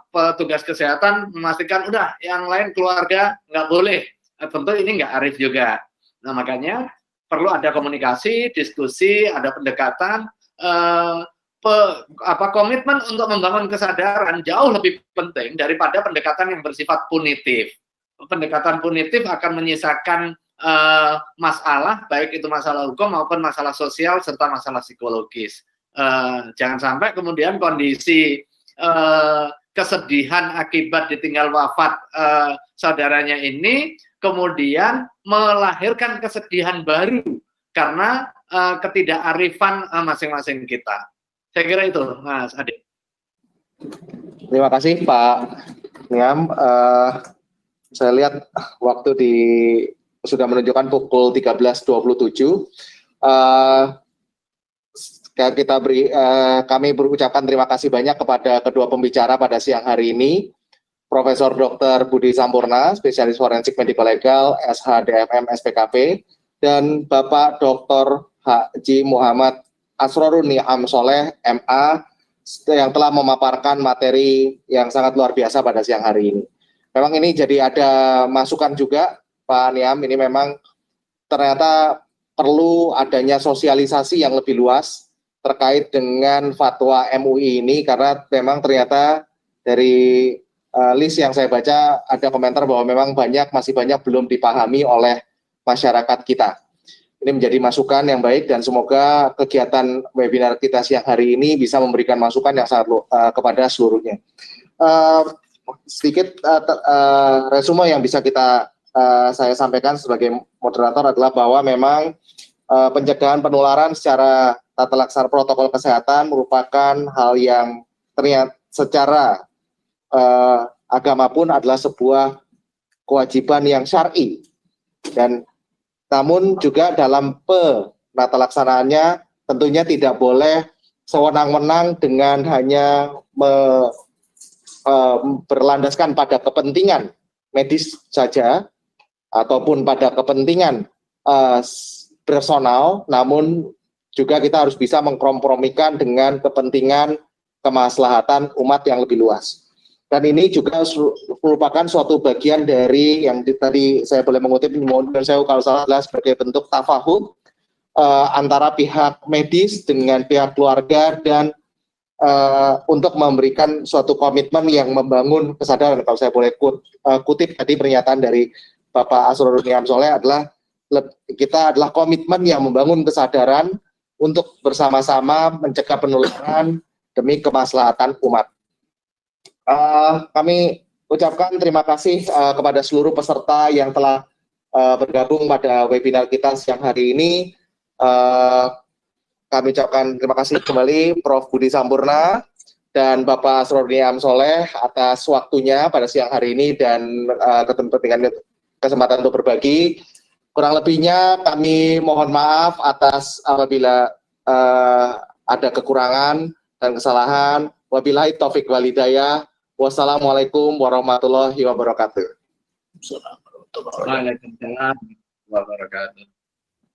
petugas kesehatan memastikan udah yang lain keluarga nggak boleh. Tentu ini nggak arif juga. Nah, makanya perlu ada komunikasi, diskusi, ada pendekatan, komitmen untuk membangun kesadaran jauh lebih penting daripada pendekatan yang bersifat punitif. Pendekatan punitif akan menyisakan masalah, baik itu masalah hukum maupun masalah sosial serta masalah psikologis. Jangan sampai kemudian kondisi kesedihan akibat ditinggal wafat saudaranya ini kemudian melahirkan kesedihan baru karena ketidakarifan masing-masing kita. Saya kira itu, Mas Ade. Terima kasih Pak Niam. Saya lihat waktu sudah menunjukkan pukul 13.27. Kami berucapkan terima kasih banyak kepada kedua pembicara pada siang hari ini, Profesor Dr. Budi Sampurna, spesialis forensik medical legal, SHDFM SPKP, dan Bapak Dr. Haji Muhammad Asrorun Niam Soleh, MA, yang telah memaparkan materi yang sangat luar biasa pada siang hari ini. Memang ini jadi ada masukan juga, Pak Niam, ini memang ternyata perlu adanya sosialisasi yang lebih luas terkait dengan fatwa MUI ini, karena memang ternyata dari list yang saya baca ada komentar bahwa memang masih banyak belum dipahami oleh masyarakat kita. Ini menjadi masukan yang baik dan semoga kegiatan webinar kita siang hari ini bisa memberikan masukan yang sangat kepada seluruhnya. Sedikit resume yang bisa saya sampaikan sebagai moderator adalah bahwa memang pencegahan penularan secara tata laksana protokol kesehatan merupakan hal yang ternyata secara agama pun adalah sebuah kewajiban yang syar'i, dan namun juga dalam penata laksanaannya tentunya tidak boleh sewenang-wenang dengan hanya berlandaskan pada kepentingan medis saja ataupun pada kepentingan personal, namun juga kita harus bisa mengkompromikan dengan kepentingan kemaslahatan umat yang lebih luas. Dan ini juga merupakan suatu bagian dari yang tadi saya boleh mengutip, mohon saya kalau salah, adalah sebagai bentuk tafahum antara pihak medis dengan pihak keluarga dan untuk memberikan suatu komitmen yang membangun kesadaran. Kalau saya boleh kutip tadi pernyataan dari Bapak Asrorun Niam Soleh adalah kita adalah komitmen yang membangun kesadaran untuk bersama-sama mencegah penularan demi kemaslahatan umat. Kami ucapkan terima kasih kepada seluruh peserta yang telah bergabung pada webinar kita siang hari ini. Kami ucapkan terima kasih kembali Prof. Budi Sampurna dan Bapak Asrorun Niam Soleh atas waktunya pada siang hari ini dan kesempatan untuk berbagi. Kurang lebihnya kami mohon maaf atas apabila ada kekurangan dan kesalahan. Wabillahi taufik wal hidayah. Wassalamualaikum warahmatullahi wabarakatuh. Waalaikumsalam wabarakatuh.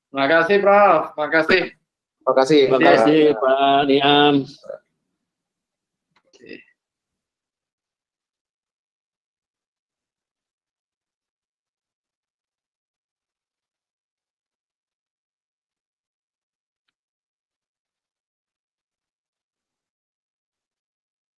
Terima kasih Prof. Terima kasih. Terima kasih. Terima kasih Pak Niam.